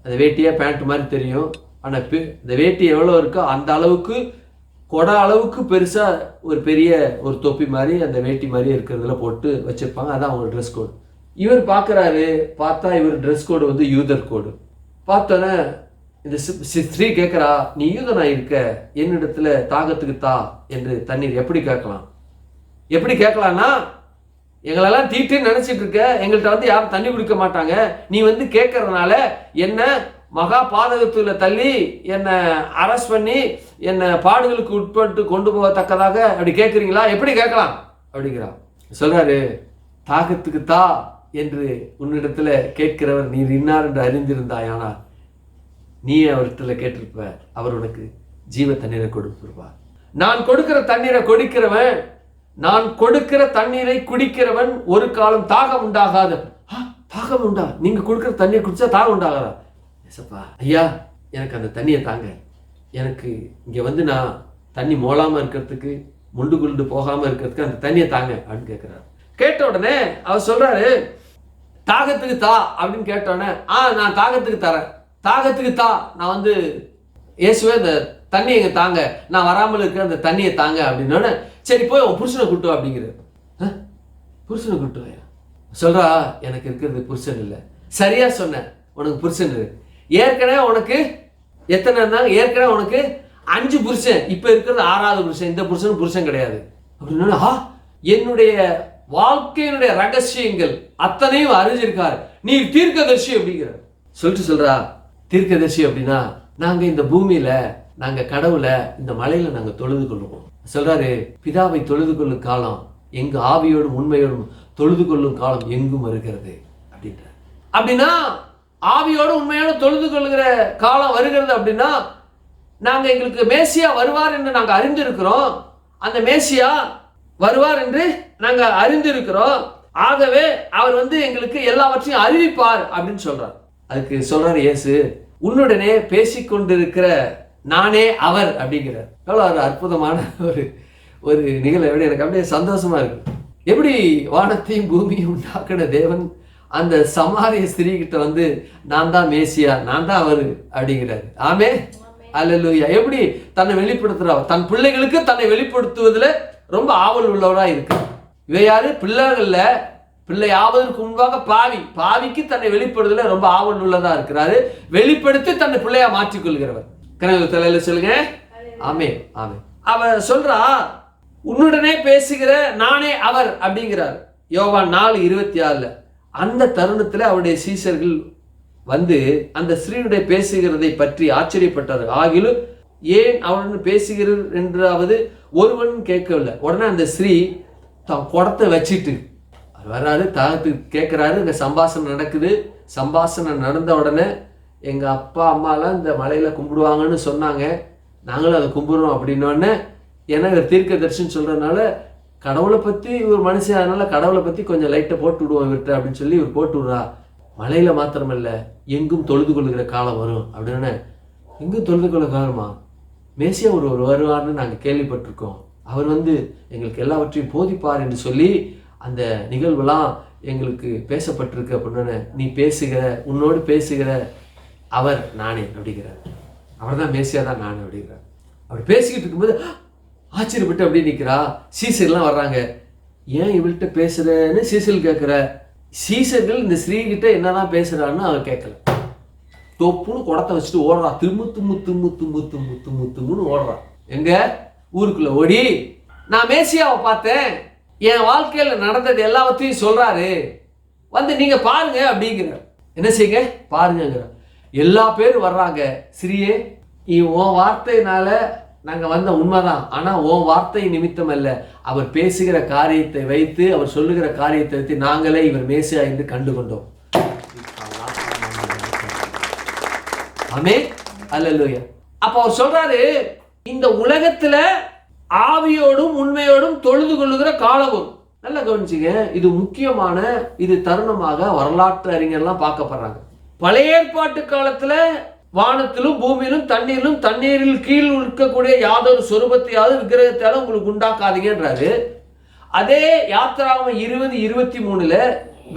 அந்த வேட்டியை பேண்ட் மாதிரி தெரியும். ஆனால் இந்த வேட்டி எவ்வளோ இருக்கோ அந்த அளவுக்கு கொடை அளவுக்கு பெருசாக ஒரு பெரிய ஒரு தொப்பி மாதிரி அந்த வேட்டி மாதிரி இருக்கிறதுல போட்டு வச்சுருப்பாங்க. அதான் அவங்க ட்ரெஸ் கோடு. இவர் பார்க்குறாரு, பார்த்தா இவர் ட்ரெஸ் கோடு வந்து யூதர் கோடு. பார்த்தோன்னே இந்த ஸ்திரீ கேட்குறா, நீ யூதனா இருக்க, என்னிடத்துல தாகத்துக்கு தா என்று தண்ணீர் எப்படி கேட்கலாம்? எப்படி கேட்கலான்னா, எங்களெல்லாம் தீட்டுன்னு நினச்சிட்டு இருக்க, எங்கள்கிட்ட வந்து யாரும் தண்ணி குடிக்க மாட்டாங்க, நீ வந்து கேட்கறதுனால என்ன மகா பாதகத்துல தள்ளி என்னை அரெஸ்ட் பண்ணி என்னை பாடுகளுக்கு உட்பட்டு கொண்டு போகத்தக்கதாக அப்படி கேட்குறீங்களா? எப்படி கேட்கலாம் அப்படிங்கிறா. சொல்றாரு, தாகத்துக்கு தா என்று உன்னிடத்துல கேட்கிறவர் நீர் இன்னார் என்று அறிந்திருந்தாயானா நீ அவர்கிட்ட கேட்டிருப்ப, அவர் உனக்கு ஜீவ தண்ணீரை கொடுத்திருப்பார். நான் கொடுக்கிற தண்ணீரை குடிக்கிறவன், நான் கொடுக்கிற தண்ணீரை குடிக்கிறவன் ஒரு காலம் தாகம் உண்டாகாது. தாகம் உண்டா? நீங்க கொடுக்கிற தண்ணீரை குடிச்சா தாகம் உண்டாகாதா? ஏசப்பா ஐயா, எனக்கு அந்த தண்ணியை தாங்க, எனக்கு இங்க வந்து நான் தண்ணி மோளாம இருக்கிறதுக்கு, முண்டு குண்டு போகாம இருக்கிறதுக்கு அந்த தண்ணியை தாங்க அப்படின்னு கேட்கிறாரு. கேட்ட உடனே அவர் சொல்றாரு, தாகத்துக்கு தா அப்படின்னு கேட்டோடனே, நான் தாகத்துக்கு தரேன், தாகத்துக்கு தா, நான் வந்து இயேசுவே இந்த தண்ணி எங்க தாங்க, நான் வராமல் இருக்கிற அந்த தண்ணியை தாங்க அப்படின்னோடனே, சரி போய் உன் புருஷனை கூட்டு அப்படிங்கிறார். புருஷனை கூட்டுவையா? சொல்றா, எனக்கு இருக்கிறது புருஷன் இல்லை. சரியா சொன்ன, உனக்கு புருஷன் இருக்கு. ஏற்கனவே உனக்கு எத்தனை இருந்தாங்க? ஏற்கனவே உனக்கு 5 புருஷன், இப்ப இருக்கிறது 6வது புருஷன். இந்த புருஷன் கிடையாது அப்படின்னா, என்னுடைய வாழ்க்கையினுடைய ரகசியங்கள் அத்தனையும் அறிஞ்சிருக்காரு, நீ தீர்க்கதரிசி அப்படிங்கிறார். சொல்றா, தீர்க்கதரிசி அப்படின்னா நாங்க இந்த பூமியில, நாங்க கடவுளை இந்த மலையில நாங்க தொழுது கொள்ளுவோம். சொல்றாரு, பிதாவை தொழுது கொள்ளும் காலம் எங்க ஆவியோடும் உண்மையோடும் தொழுது கொள்ளும் காலம் எங்கும் வருகிறது அப்படின்ற. அப்படின்னா ஆவியோடு உண்மையோடு தொழுது கொள்ளுகிற காலம் வருகிறது அப்படின்னா, நாங்க எங்களுக்கு மேசியா வருவார் என்று நாங்க அறிந்திருக்கிறோம், அந்த மேசியா வருவார் என்று நாங்க அறிந்திருக்கிறோம், ஆகவே அவர் வந்து எங்களுக்கு எல்லாவற்றையும் அறிவிப்பார் அப்படின்னு சொல்றார். அதுக்கு சொல்றாரு இயேசு, உன்னுடனே பேசிக்கொண்டிருக்கிற நானே அவர் அப்படிங்கிறார். எவ்வளோ ஒரு அற்புதமான ஒரு நிகழ்வு. எனக்கு அப்படியே சந்தோஷமா இருக்கு. எப்படி வானத்தையும் பூமியும் உண்டாக்கின தேவன் அந்த சமாரிய ஸ்திரீ கிட்ட வந்து நான் தான் மேசியா, நான் தான் அவரு அப்படிங்கிறாரு. ஆமே, அல்லேலூயா. எப்படி தன்னை வெளிப்படுத்துறார், தன் பிள்ளைகளுக்கு தன்னை வெளிப்படுத்துவதுல ரொம்ப ஆவல் உள்ளவரா இருக்கு. இவ யாரு? பிள்ளைகள்ல பிள்ளை ஆவதற்கு முன்பாக பாவிக்கு தன்னை வெளிப்படுதுல ரொம்ப ஆவல் உள்ளதா இருக்கிறாரு. வெளிப்படுத்தி தன்னை பிள்ளையா மாற்றிக்கொள்கிறவர். கனவு தலையில சொல்லுங்க. ஆமே ஆமே. அவ சொல்றா, உன்னுடனே பேசுகிற நானே அவர் அப்படிங்கிறார். யோவான் 4:26. அந்த தருணத்துல அவருடைய சீசர்கள் வந்து அந்த ஸ்ரீனுடைய பேசுகிறதை பற்றி ஆச்சரியப்பட்டார். ஆகிலும் ஏன் அவனுடன் பேசுகிறார் என்றாவது ஒருவன் கேட்கவில்லை. உடனே அந்த ஸ்ரீ தான் குடத்தை வச்சிட்டு வர்றாரு, தாகத்துக்கு கேட்கிறாரு. இங்க சம்பாஷணம் நடக்குது. சம்பாஷணம் நடந்த உடனே எங்க அப்பா அம்மாலாம் இந்த மலையில கும்பிடுவாங்கன்னு சொன்னாங்க, நாங்களும் அதை கும்பிடுறோம் அப்படின்னோடனே, ஏன்னா தீர்க்க தரிசனம் சொல்றதுனால கடவுளை பற்றி இவர் மனுஷன், அதனால கடவுளை பற்றி கொஞ்சம் லைட்டை போட்டு விடுவோம் இவர்கிட்ட அப்படின்னு சொல்லி இவர் போட்டு விடுறா. மலையில் மாத்திரமல்ல, எங்கும் தொழுது கொள்ளுகிற காலம் வரும் அப்படின்னு. எங்கும் தொழுது கொள்ள காலமா? மேசியா ஒரு வருவார்னு நாங்கள் கேள்விப்பட்டிருக்கோம். அவர் எங்களுக்கு எல்லாவற்றையும் போதிப்பார் என்று சொல்லி அந்த நிகழ்வுலாம் எங்களுக்கு பேசப்பட்டிருக்கு அப்படின்னு. நீ பேசுகிற, உன்னோடு பேசுகிற அவர் நானே அப்படிங்கிறார். அவர் தான் மேசியா தான் நானே அப்படிங்கிறார். அப்படி பேசிக்கிட்டு இருக்கும்போது ஆச்சரியப்பட்டு அப்படியே நிற்கிறா. சீசர்லாம் வர்றாங்க. ஏன் இவள்கிட்ட பேசுகிறேன்னு சீசல் கேட்குற. சீசர்கள் இந்த ஸ்ரீகிட்ட என்னதான் பேசுகிறான்னு அவன் கேட்கல. தொப்புன்னு குடத்தை வச்சுட்டு ஓடுறா. திமுன்னு ஓடுறான். எங்க ஊருக்குள்ள ஓடி, நான் மேசியாவை பார்த்தேன், என் வாழ்க்கையில் நடந்தது எல்லாத்தையும் சொல்றாரு, நீங்க பாருங்க அப்படிங்கிற. என்ன செய்யுங்க பாருங்கிற. எல்லா பேரும் வர்றாங்க. ஸ்ரீயே, உன் வார்த்தையினால நாங்க வந்த உண்மைதான், ஆனா உன் வார்த்தை நிமித்தம் அல்ல, அவர் பேசுகிற காரியத்தை வைத்து, அவர் சொல்லுகிற காரியத்தை வைத்து நாங்களே இவர் மேசியா என்று கண்டு கொண்டோம். ஆமென், அல்லேலூயா. அப்ப அவர் சொல்றாரு, இந்த உலகத்துல ஆவியோடும் உண்மையோடும் தொழுது கொள்ளுகிற காலம் வரும். நல்லா கவனிச்சுங்க, இது முக்கியமான இது தருணமாக வரலாற்று அறிஞர்லாம் பார்க்கப்படுறாங்க. பழைய ஏற்பாட்டு காலத்துல வானத்திலும் பூமியிலும் தண்ணீரிலும் தண்ணீரில் கீழ் இருக்கக்கூடிய யாதொரு சொரூபத்தையாவது விக்கிரகத்தையாவது உங்களுக்கு உண்டாக்காதீங்கன்றாரு. அதே யாத்திராகமம் 20:23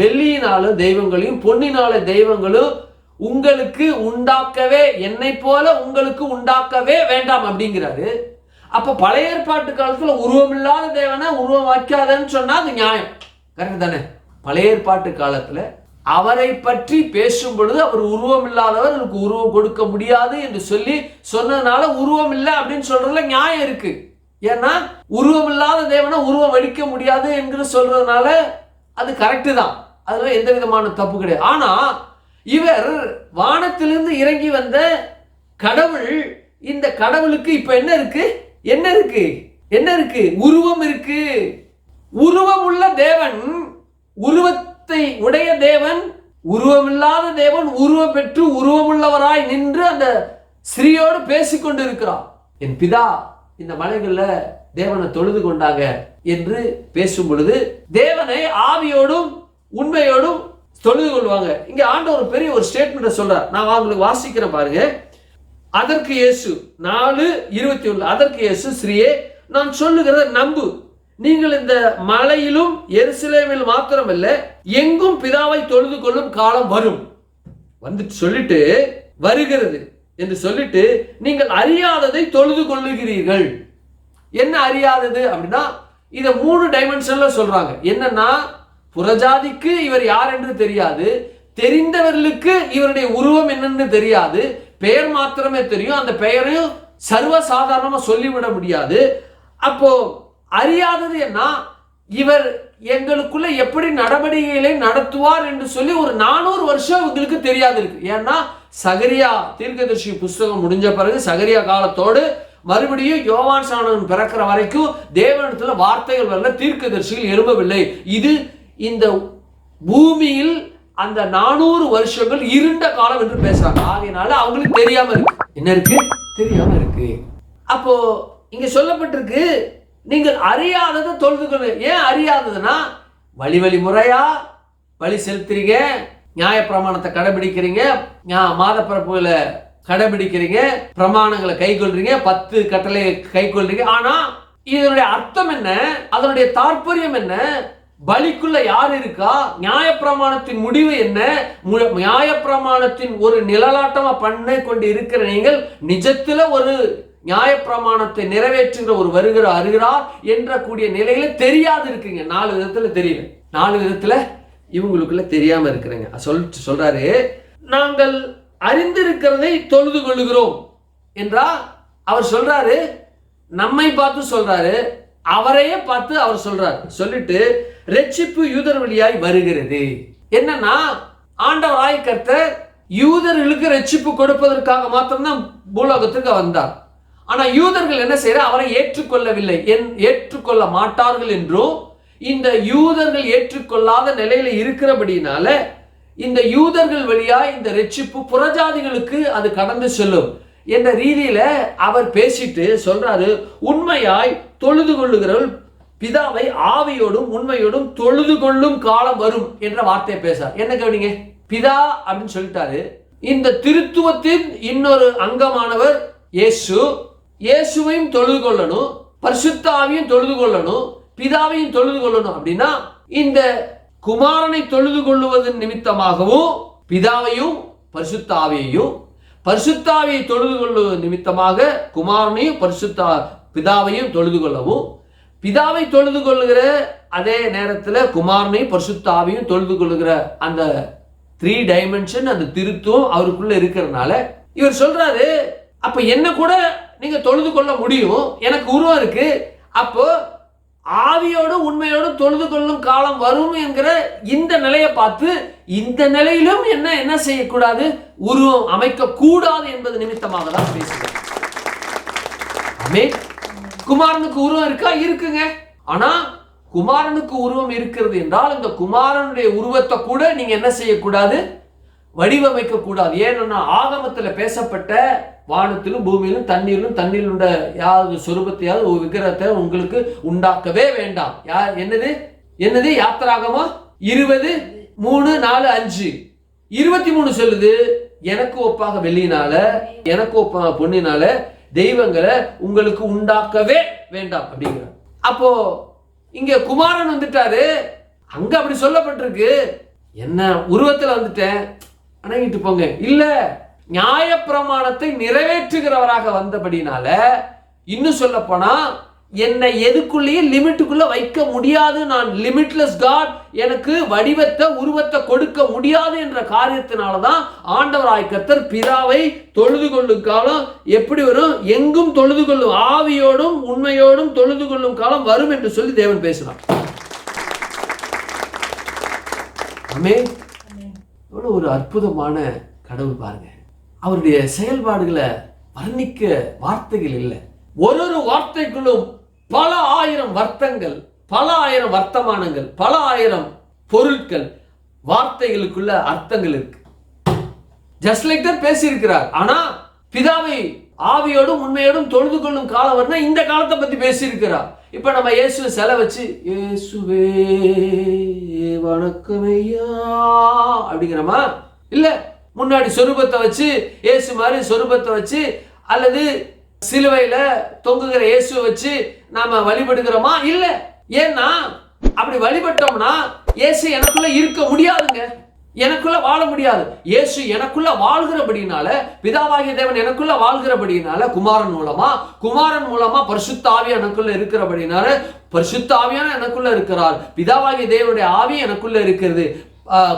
வெள்ளியினாலும் தெய்வங்களையும் பொன்னினால தெய்வங்களும் உங்களுக்கு உண்டாக்கவே, என்னை போல உங்களுக்கு உண்டாக்கவே வேண்டாம் அப்படிங்கிறாரு. அப்ப பழைய ஏற்பாட்டு காலத்துல உருவம் இல்லாத தேவனை உருவம் வைக்காதன்னு சொன்னா அது நியாயம், கரெக்ட் தானே? பழைய ஏற்பாட்டு காலத்துல அவரை பற்றி பேசும் பொழுது அவர் உருவம் இல்லாதவர், எனக்கு உருவம் கொடுக்க முடியாது என்று சொல்லி சொன்னதுனால உருவம் இல்லை அப்படின்னு சொல்றதுல நியாயம் இருக்கு. ஏன்னா உருவம் இல்லாத தேவனை உருவம் வடிக்க முடியாது என்று சொல்றதுனால அது கரெக்டு தான், அதுல எந்த விதமான தப்பு கிடையாது. ஆனா இவர் வானத்திலிருந்து இறங்கி வந்த கடவுள், இந்த கடவுளுக்கு இப்ப என்ன இருக்கு? என்ன இருக்கு? என்ன இருக்கு? உருவம் இருக்கு. உருவம் உள்ள தேவன், உருவத்தை உடைய தேவன், உருவமில்லாத தேவன் உருவம் பெற்று உருவமுள்ளவராய் நின்று அந்த ஸ்ரீயோடு பேசிக்கொண்டு இருக்கிறார். என் பிதா இந்த மலைகள்ல தேவனை தொழுது கொண்டாங்க என்று பேசும் பொழுது தேவனை ஆவியோடும் உண்மையோடும் தொழுது கொள்வாங்க. இங்க ஆண்டவர் பெரிய ஒரு ஸ்டேட்மெண்ட் சொல்றார். நான் உங்களுக்கு வாசிக்கிறேன் பாருங்க. அதற்கு இயேசு 4:21, அதற்கு இயேசு, ஸ்ரீயே, நான் சொல்லுகிறத நம்பு, நீங்கள் இந்த மலையிலும் எருசலேமில் மாத்திரமல்ல எங்கும் பிதாவை தொழுது கொள்ளும் காலம் வரும், வந்துட்டு சொல்லிட்டு வருகிறது என்று சொல்லிட்டு நீங்கள் அறியாததை தொழுது கொள்ளுகிறீர்கள். என்ன அறியாதது அப்படின்னா இத 3 டைமென்ஷன்ல சொல்றாங்க. என்னன்னா, புறஜாதிக்கு இவர் யார் என்று தெரியாது, தெரிந்தவர்களுக்கு இவருடைய உருவம் என்னன்னு தெரியாது, பெயர் மாத்திரமே தெரியும், அந்த பெயரையும் சர்வ சாதாரணமா சொல்லிவிட முடியாது. அப்போ அறியாதது என்ன, இவர் எங்களுக்குள்ள எப்படி நடவடிக்கைகளை நடத்துவார் என்று சொல்லி ஒரு 400 வருஷம் இவங்களுக்கு தெரியாது இருக்கு. ஏன்னா சகரியா தீர்க்கதரிசி புஸ்தகம் முடிஞ்ச பிறகு சகரியா காலத்தோடு மறுபடியும் யோவான் சாணன் பிறக்கிற வரைக்கும் தேவனிடத்துல வார்த்தைகள் வரல, தீர்க்கதரிசிகள் எழும்பவில்லை. இது இந்த பூமியில் அந்த 400 வருஷங்கள் இருண்ட காலம் என்று பேசுறாங்க. ஆகையினால அவங்களுக்கு தெரியாம இருக்கு. என்ன இருக்கு? தெரியாம இருக்கு. அப்போ இங்க சொல்லப்பட்டிருக்கு, நீங்கள் அறியாததை தொழுது கொள்ள. ஏன் அறியாததுன்னா, வழி முறையா வழி செலுத்துறீங்க, நியாய பிரமாணத்தை கடைபிடிக்கிறீங்க, மாத பிறப்புகளை கடைபிடிக்கிறீங்க, பிரமாணங்களை கை கொள்றீங்க, 10 கட்டளை கை கொள்றீங்க. ஆனா இதனுடைய அர்த்தம் என்ன? அதனுடைய தாற்பயம் என்ன? பலிக்குள்ள யார் இருக்கா? நியாயப்பிரமாணத்தின் முடிவு என்ன? நியாயப்பிரமாணத்தின் ஒரு நிழலாட்டமா பண்ண கொண்டு இருக்கிற நீங்கள் நிஜத்துல ஒரு நியாயப்பிரமாணத்தை நிறைவேற்றுகிற ஒரு வருகிறார் என்ற கூடிய நிலையில தெரியாது இருக்கீங்க. 4 விதத்துல தெரியல, 4 விதத்துல இவங்களுக்குள்ள தெரியாம இருக்கிறீங்க. சொல்றாரு, நாங்கள் அறிந்திருக்கிறதை தொழுது கொள்ளுகிறோம் என்றா அவர் சொல்றாரு. நம்மை பார்த்து சொல்றாரு, அவரையே பார்த்து அவர் சொல்றாரு. சொல்லிட்டு ரட்சிப்பு யூதர் வழியாய் வருகிறது. என்னன்னா, ஆண்டவராய் கர்த்தர் யூதர்களுக்கு ரட்சிப்பு கொடுப்பதற்காக மாத்திரம்தான் பூலோகத்திற்கு வந்தார். ஆனா யூதர்கள் என்ன செய்யற? அவரை ஏற்றுக்கொள்ளவில்லை, ஏற்றுக்கொள்ள மாட்டார்கள் என்றும், இந்த யூதர்கள் ஏற்றுக்கொள்ளாத நிலையில இருக்கிறபடினால இந்த யூதர்கள் வழியா இந்த ரட்சிப்பு புறஜாதிகளுக்கு அது கடந்து செல்லும் என்ற ரீதியில அவர் பேசிட்டு சொல்றாரு, உண்மையாய் தொழுது கொள்ளுகிறவர்கள் பிதாவை ஆவியோடும் உண்மையோடும் தொழுது கொள்ளும் காலம் வரும் என்ற வார்த்தையை பேசார். என்ன கவனிங்க, பிதா அப்படின்னு சொல்லிட்டாரு. இந்த திருத்துவத்தின் இன்னொரு அங்கமானவர் இயேசு. இயேசுவையும் தொழுது கொள்ளணும், பரிசுத்த ஆவியும் தொழுது கொள்ளணும், பிதாவையும் தொழுது கொள்ளணும். அப்படின்னா இந்த குமாரனை தொழுது கொள்ளுவதன் நிமித்தமாகவும் பிதாவையும் பரிசுத்த ஆவியையும், பரிசுத்த ஆவியை தொழுது கொள்ளுவதன் நிமித்தமாக குமாரனையும் பிதாவையும் தொழுது கொள்ளவும், பிதாவை தொழுது கொள்ளுகிற அதே நேரத்தில் குமாரனையும் பரிசுத்த ஆவியும் தொழுது கொள்ளுகிற அந்த 3 டைமென்ஷன், அந்த திருத்துவம் அவருக்குள்ள இருக்கிறதுனால இவர் சொல்றாரு, அப்ப என்ன கூட நீங்க தொழுது கொள்ள முடியும், எனக்கு உருவம் இருக்கு, அப்போ ஆவியோடும் உண்மையோடும் தொழுது கொள்ளும் காலம் வரும் என்கிற இந்த நிலையை பார்த்து இந்த நிலையிலும் என்ன செய்யக்கூடாது, உருவம் அமைக்க கூடாது என்பது நிமித்தமாக தான் பேசுகிறேன். ஆமென். குமாரனுக்கு உருவம் இருக்கா? இருக்குங்க. ஆனா குமாரனுக்கு உருவம் இருக்கிறது என்றால் இந்த குமாரனுடைய உருவத்தை கூட நீங்க என்ன செய்யக்கூடாது, வடிவமைக்க கூடாது. ஏன்னா ஆகமத்தில் பேசப்பட்ட வானத்திலும் பூமியிலும் தண்ணீரிலும் தண்ணீரில் உள்ள யாவது சொரூபத்தையாவது ஒரு விக்கிரகத்தை உங்களுக்கு உண்டாக்கவே வேண்டாம். என்னது யாத்திராகமா 20:3-4-5 23 சொல்லுது, எனக்கு ஒப்பாக வெள்ளியினால எனக்கு ஒப்பாக பொன்னினால தெய்வங்களை உங்களுக்கு உண்டாக்கவே வேண்டாம் அப்படிங்கிற. அப்போ இங்க குமாரன் வந்துட்டாரு, அங்க அப்படி சொல்லப்பட்டிருக்கு, என்ன உருவத்துல வந்துட்டேன் அணங்கிட்டு போங்க இல்ல, நியாயப்பிரமாணத்தை நிறைவேற்றுகிறவராக வந்தபடினால, இன்னும் சொல்ல போனா என்னை எதுக்குள்ளேயே லிமிட்டுக்குள்ள வைக்க முடியாது, நான் லிமிட்லெஸ் காட், எனக்கு வடிவத்தை உருவத்தை கொடுக்க முடியாது என்ற காரியத்தினாலதான் ஆண்டவராய் கர்த்தர் பிதாவை தொழுது கொள்ளும் காலம் எப்படி வரும், எங்கும் தொழுது கொள்ளும் ஆவியோடும் உண்மையோடும் தொழுது கொள்ளும் காலம் வரும் என்று சொல்லி தேவன் பேசினார். ஆமென். எவ்வளவு ஒரு அற்புதமான கடவுள் பாருங்க. அவருடைய செயல்பாடுகளை வர்ணிக்க வார்த்தைகள் இல்லை. ஒரு வார்த்தைக்குள்ளும் பல ஆயிரம் வர்த்தங்கள், பல ஆயிரம் வர்த்தமானங்கள், பல ஆயிரம் பொருட்கள், வார்த்தைகளுக்குள்ள அர்த்தங்கள் இருக்கு. ஜஸ்ட் லைக் தட் பேசியிருக்கிறார். ஆனா பிதாவை ஆவியோடும் உண்மையோடும் தொழுது கொள்ளும் காலம் வரணும், இந்த காலத்தை பத்தி பேசியிருக்கிறார். இப்ப நம்ம இயேசுவை சிலை வச்சு இயேசுவே வணக்கமையா அப்படிங்கிறோமா? இல்ல முன்னாடி சொரூபத்தை வச்சு இயேசு மாதிரி சொரூபத்தை வச்சு அல்லது சிலுவையில தொங்குகிற இயேசுவை வச்சு நாம வழிபடுகிறோமா? இல்ல. ஏன்னா அப்படி வழிபட்டோம்னா இயேசு எனக்குள்ள இருக்க முடியாதுங்க, எனக்குள்ள வாழ முடியாது. இயேசு எனக்குள்ள வாழ்கிறபடினால, பிதாவாகிய தேவன் எனக்குள்ள வாழ்கிறபடினால, குமாரன் மூலமா பரிசுத்த ஆவி எனக்குள்ள இருக்கிறபடினால பரிசுத்த ஆவியான எனக்குள்ள இருக்கிறார், பிதாவாகிய தேவனுடைய ஆவி எனக்குள்ள இருக்கிறது,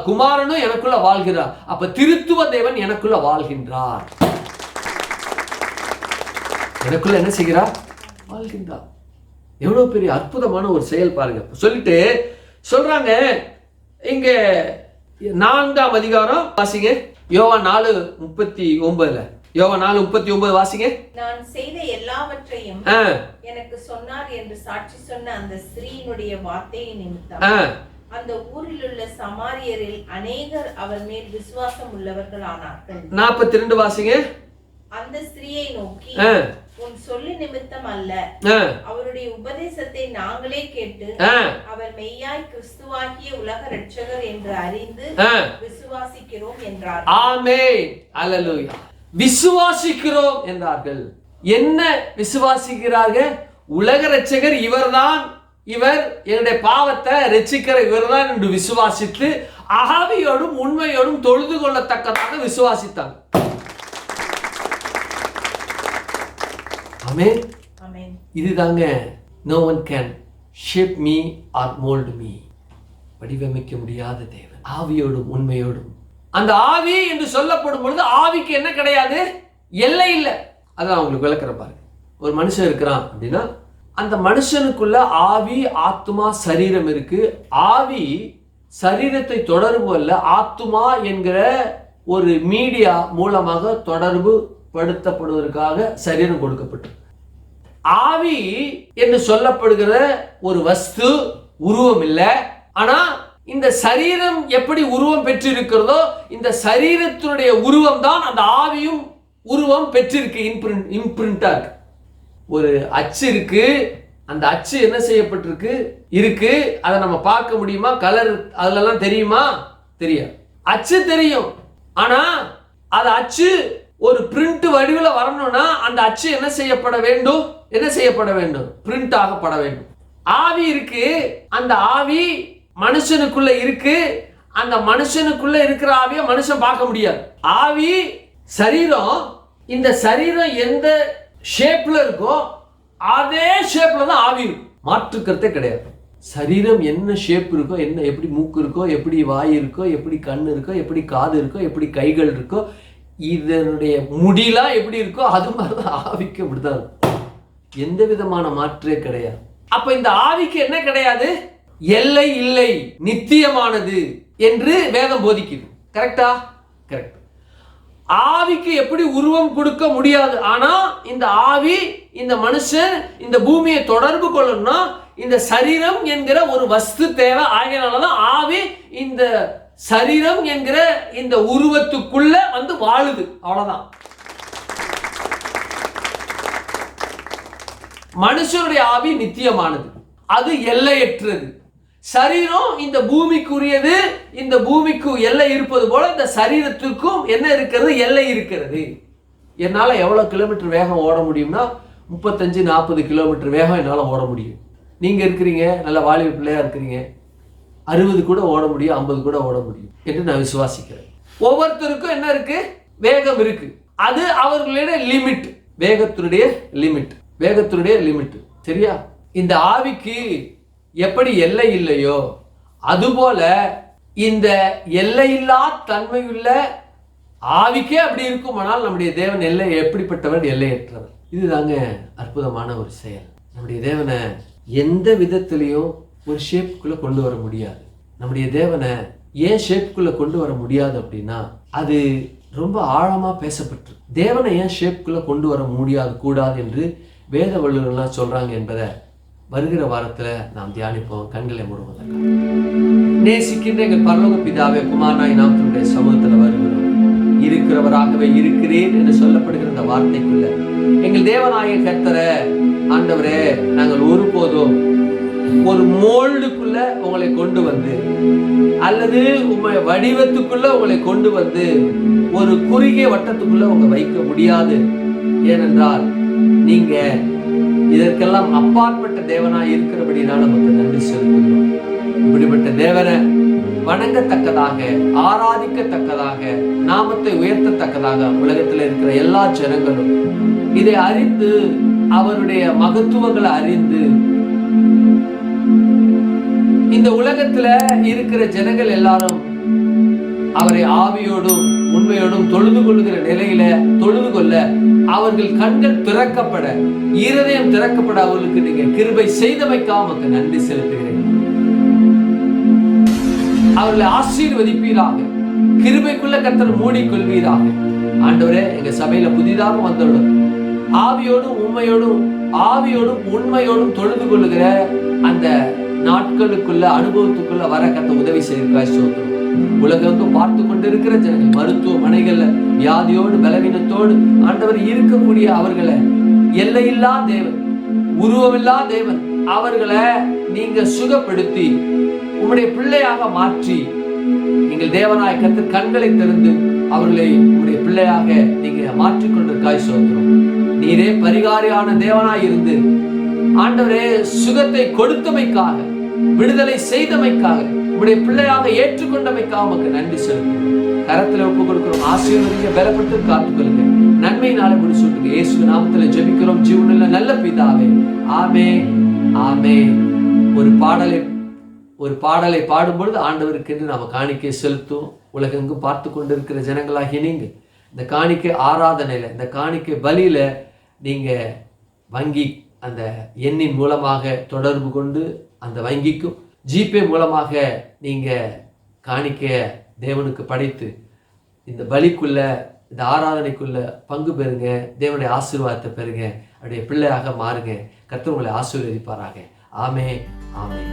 குமாரனும் எனக்குள்ள வாழ்கிறார். அப்ப திருத்துவ தேவன் எனக்குள்ள வாழ்கின்றார், எனக்குள்ள என்ன செய்கிறார், வாழ்கின்றார். எவ்வளவு பெரிய அற்புதமான ஒரு செயல் பாருங்க. சொல்லிட்டு சொல்றாங்க இங்க 4ஆம் அதிகாரம் வாசிங்க, யோவான் 4:39. யோவான் 4:39 வாசிங்க. நான் செய்த எல்லாவற்றையும் எனக்கு சொன்னார் என்று சாட்சி சொன்ன அந்த ஸ்திரீயினுடைய வார்த்தையின் நிமித்தம் அந்த ஊரில் உள்ள சமாரியரில் அநேகர் அவர் மேல் விசுவாசம் உள்ளவர்கள் ஆனார்கள். 42 வாசிங்க. அந்த ஸ்திரீயை நோக்கி, உன் சொல்லு நிமித்தம் அல்ல, அவருடைய உபதேசத்தை நாங்களே கேட்டு அவர் மெய்யாய் கிறிஸ்துவாகிய உலக இரட்சகர் என்று அறிந்து விசுவாசிக்கிறோம் என்றார். ஆமென். அல்லேலூயா. விசுவாசிக்கிறோம் என்றார்கள். என்ன விசுவாசிக்கிறார்கள்? உலக இரட்சகர் இவர்தான், இவர் என்னுடைய பாவத்தை இரட்சிக்கிற இவர்தான் என்று விசுவாசித்து ஆவியோடும் உண்மையோடும் தொழுது கொள்ளத்தக்கதாக விசுவாசித்தாங்க. ஆமென். ஆமென். இதுதாங்க no one can shape me or mold me. வடிவமைக்க முடியாத தேவன், ஆவியோடும் உண்மையோடும். அந்த ஆவி என்று சொல்லப்படும் பொழுது ஆவிக்கு என்ன கிடையாது, எல்லை இல்லை. அதான் உங்களுக்கு விளக்குற பாருங்க. ஒரு மனுஷன் இருக்கிறான் அப்படின்னா அந்த மனுஷனுக்குள்ள ஆவி ஆத்துமா சரீரம் இருக்கு. ஆவி சரீரத்தை தொடர்பு அல்ல, ஆத்துமா என்கிற ஒரு மீடியா மூலமாக தொடர்பு படுத்தப்படுவதற்காக சரீரம் கொடுக்கப்பட்டு, ஆவி என்று சொல்லப்படுகிற ஒரு வஸ்து உருவம் இல்லை. ஆனா இந்த சரீரம் எப்படி உருவம் பெற்றிருக்கிறதோ இந்த சரீரத்தினுடைய உருவம் தான் அந்த ஆவியும் உருவம் பெற்றிருக்கு. இம்பிரிண்டா இருக்கு, ஒரு அச்சு இருக்கு, அந்த அச்சு என்ன செய்யப்பட்டிருக்கு இருக்கு. அதை நம்ம பார்க்க முடியுமா? கலர் அதுலலாம் தெரியுமா? தெரியாது. அச்சு தெரியும், ஆனா அது அச்சு ஒரு பிரிண்ட் வடிவில் வரணும்னா அந்த அச்சு என்ன செய்யப்பட வேண்டும்? என்ன செய்யப்பட வேண்டும்? பிரிண்ட் ஆகப்பட வேண்டும். ஆவி இருக்கு, அந்த ஆவி மனுஷனுக்குள்ள இருக்கு. அந்த மனுஷனுக்குள்ள இருக்கிற ஆவியை மனுஷன் பார்க்க முடியாது. ஆவி சரீரம், இந்த சரீரம் எந்த ஷேப்ல இருக்கோ அதே ஷேப்ல தான் ஆவி இருக்கும். மாற்றுக்கிறதே கிடையாது. சரீரம் என்ன ஷேப் இருக்கோ, என்ன எப்படி மூக்கு இருக்கோ, எப்படி வாய் இருக்கோ, எப்படி கண் இருக்கோ, எப்படி காது இருக்கோ, எப்படி கைகள் இருக்கோ, இதனுடைய முடியெல்லாம் எப்படி இருக்கோ அது மாதிரிதான் ஆவிக்கு அப்படிதான் இருக்கும். எந்த விதமான மாற்றே கிடையாது. அப்ப இந்த ஆவிக்கு என்ன கிடையாது? எல்லை இல்லை, நித்தியமானது என்று வேதம் போதிக்குது. கரெக்டா? கரெக்ட். ஆவிக்கு எப்படி உருவம் கொடுக்க முடியாது. ஆனா இந்த ஆவி, இந்த மனுஷன் இந்த பூமியை தொடர்பு கொள்ளணும்னா இந்த சரீரம் என்கிற ஒரு வஸ்து தேவை. ஆகையினாலதான் ஆவி இந்த சரீரம் என்கிற இந்த உருவத்துக்குள்ள வந்து வாழுது. அவ்வளவுதான். மனுஷனுடைய ஆவி நித்தியமானது, அது எல்லையற்றது. சரீரம் இந்த பூமிக்குரியது. இந்த பூமிக்கு எல்லை இருப்பது போல இந்த சரீரத்திற்கும் என்ன இருக்கிறது? எல்லை இருக்கிறது. என்னால் எவ்வளோ கிலோமீட்டர் வேகம் ஓட முடியும்னா 35-40 கிலோமீட்டர் வேகம் என்னால் ஓட முடியும். நீங்கள் இருக்கிறீங்க, நல்ல வாலிப பிள்ளையா இருக்கிறீங்க, 60 கூட ஓட முடியும், 50 கூட ஓட முடியும் என்று நான் விசுவாசிக்கிறேன். ஒவ்வொருத்தருக்கும் என்ன இருக்கு? வேகம் இருக்கு. அது அவர்களுடைய லிமிட், வேகத்தினுடைய லிமிட், வேகத்தினுடைய லிமிட். சரியா? இந்த ஆவிக்கு எப்படி எல்லை இல்லையோ அதுபோல இந்த எல்லையில்லா தன்மையுள்ள ஆவிக்கே அப்படி இருக்குமானால் நம்முடைய தேவன் எல்லை எப்படிப்பட்டவர்? எல்லையற்றவர். இதுதாங்க அற்புதமான ஒரு செயல். நம்முடைய தேவனை எந்த விதத்திலையும் ஒரு ஷேப்புக்குள்ள கொண்டு வர முடியாது. நம்முடைய தேவனை ஏன் ஷேப்புக்குள்ள கொண்டு வர முடியாது அப்படின்னா அது ரொம்ப ஆழமா பேசப்பட்டு. தேவனை ஏன் ஷேப்புக்குள்ள கொண்டு வர முடியாது கூடாது என்று வேத வல்லுநர்கள்லாம் சொல்றாங்க என்பதை வருகிற வாரத்துல நாம் தியானிப்போம். கண்களை மூடுவதற்கு. நேசிக்கின்ற எங்கள் பரலோக பிதாவே, குமாரனாய் நாம் தன்னுடைய சமூகத்துல வருகிறோம். இருக்கிறவராகவே இருக்கிறேன் என்று சொல்லப்படுகிற இந்த வார்த்தைக்குள்ள எங்கள் தேவனாய கர்த்தரே, ஆண்டவரே, நாங்கள் ஒருபோதும் ஒரு மோல்டுக்குள்ள உங்களை கொண்டு வந்து அல்லது உங்க வடிவத்துக்குள்ள உங்களை கொண்டு வந்து ஒரு குறுகிய வட்டத்துக்குள்ள உங்க வைக்க முடியாது. ஏனென்றால் நீங்க இதற்கெல்லாம் அப்பாற்பட்ட தேவனாய் இருக்கிறபடினால் நமக்கு நன்றி செலுத்துகிறோம். இப்படிப்பட்ட தேவனை வணங்கத்தக்கதாக, ஆராதிக்கத்தக்கதாக, நாமத்தை உயர்த்தத்தக்கதாக உலகத்தில் இருக்கிற எல்லா ஜனங்களும் இதை அறிந்து அவருடைய மகத்துவங்களை அறிந்து இந்த உலகத்துல இருக்கிற ஜனங்கள் எல்லாரும் அவரை ஆவியோடும் உண்மையோடும் தொழுது கொள்ளுகிற நிலையில தொழுது கொள்ள அவர்கள் கண்கள் திறக்கப்பட, இருதயம் திறக்கப்பட அவர்களுக்கு நீங்க கிருபை செய்தமைக்காக நன்றி செலுத்துகிறேன். அவர்களை ஆசீர்வதிப்பீராக, கிருபைக்குள்ள கர்த்தர் மூடிக்கொள்வீராக. ஆண்டவரே, எங்க சபையில புதிதாக வந்துள்ளோம் ஆவியோடும் உண்மையோடும் தொழுது கொள்ளுகிற அந்த நாட்களுக்குள்ள அனுபவத்துக்குள்ள வர கர்த்தர் உதவி செய்திருக்காய். சோத்திரம். உலகம் பார்த்து கொண்டிருக்கிற ஜனங்கள் மருத்துவமனைகள்ல வியாதியோடு பலவீனத்தோடு ஆண்டவர் இருக்கக்கூடிய அவர்களை எல்லையில்லா தேவன், உருவமில்லா தேவன், அவர்களை நீங்க சுகப்படுத்தி உம்முடைய பிள்ளையாக மாற்றி எங்கள் தேவனாய் கர்த்தர் கண்களை திறந்து அவர்களை உம்முடைய பிள்ளையாக நீங்க மாற்றிக்கொண்டிருக்காய். சோத்திரம். நீரே பரிகாரியான தேவனாய் இருந்து ஆண்டவரே சுகத்தை கொடுத்தமைக்காக, விடுதலை செய்தமைக்காக, உடைய பிள்ளையாக ஏற்றுக்கொண்டமைக்காக உமக்கு நன்றி செலுத்துகிறோம். கரத்துல ஒப்பு கொடுக்கிறோம். ஆசீர்வதிங்க, பலப்பட்டு காத்துக்கொள்ளுங்க. நன்மையினால முடிச்சுட்டு இயேசு நாமத்துல ஜெபிக்கிறோம் ஜீவனுள்ள நல்ல பிதாவே. ஆமென், ஆமென். ஒரு பாடலை பாடும்பொழுது ஆண்டவருக்கு என்று நாம காணிக்கை செலுத்தும். உலகெங்கும் பார்த்து கொண்டிருக்கிற ஜனங்களாகி நீங்க இந்த காணிக்கை ஆராதனையில, இந்த காணிக்கை பலியில நீங்க வங்கி அந்த எண்ணின் மூலமாக தொடர்பு கொண்டு அந்த வங்கிக்கும் ஜிபே மூலமாக நீங்க காணிக்க தேவனுக்கு படைத்து இந்த பலிக்குள்ள, இந்த ஆராதனைக்குள்ள பங்கு பெறுங்க. தேவனுடைய ஆசீர்வாதத்தை பெறுங்க. அவருடைய பிள்ளையாக மாறுங்க. கர்த்தர் உங்களை ஆசீர்வதிப்பாராக. ஆமென், ஆமென்.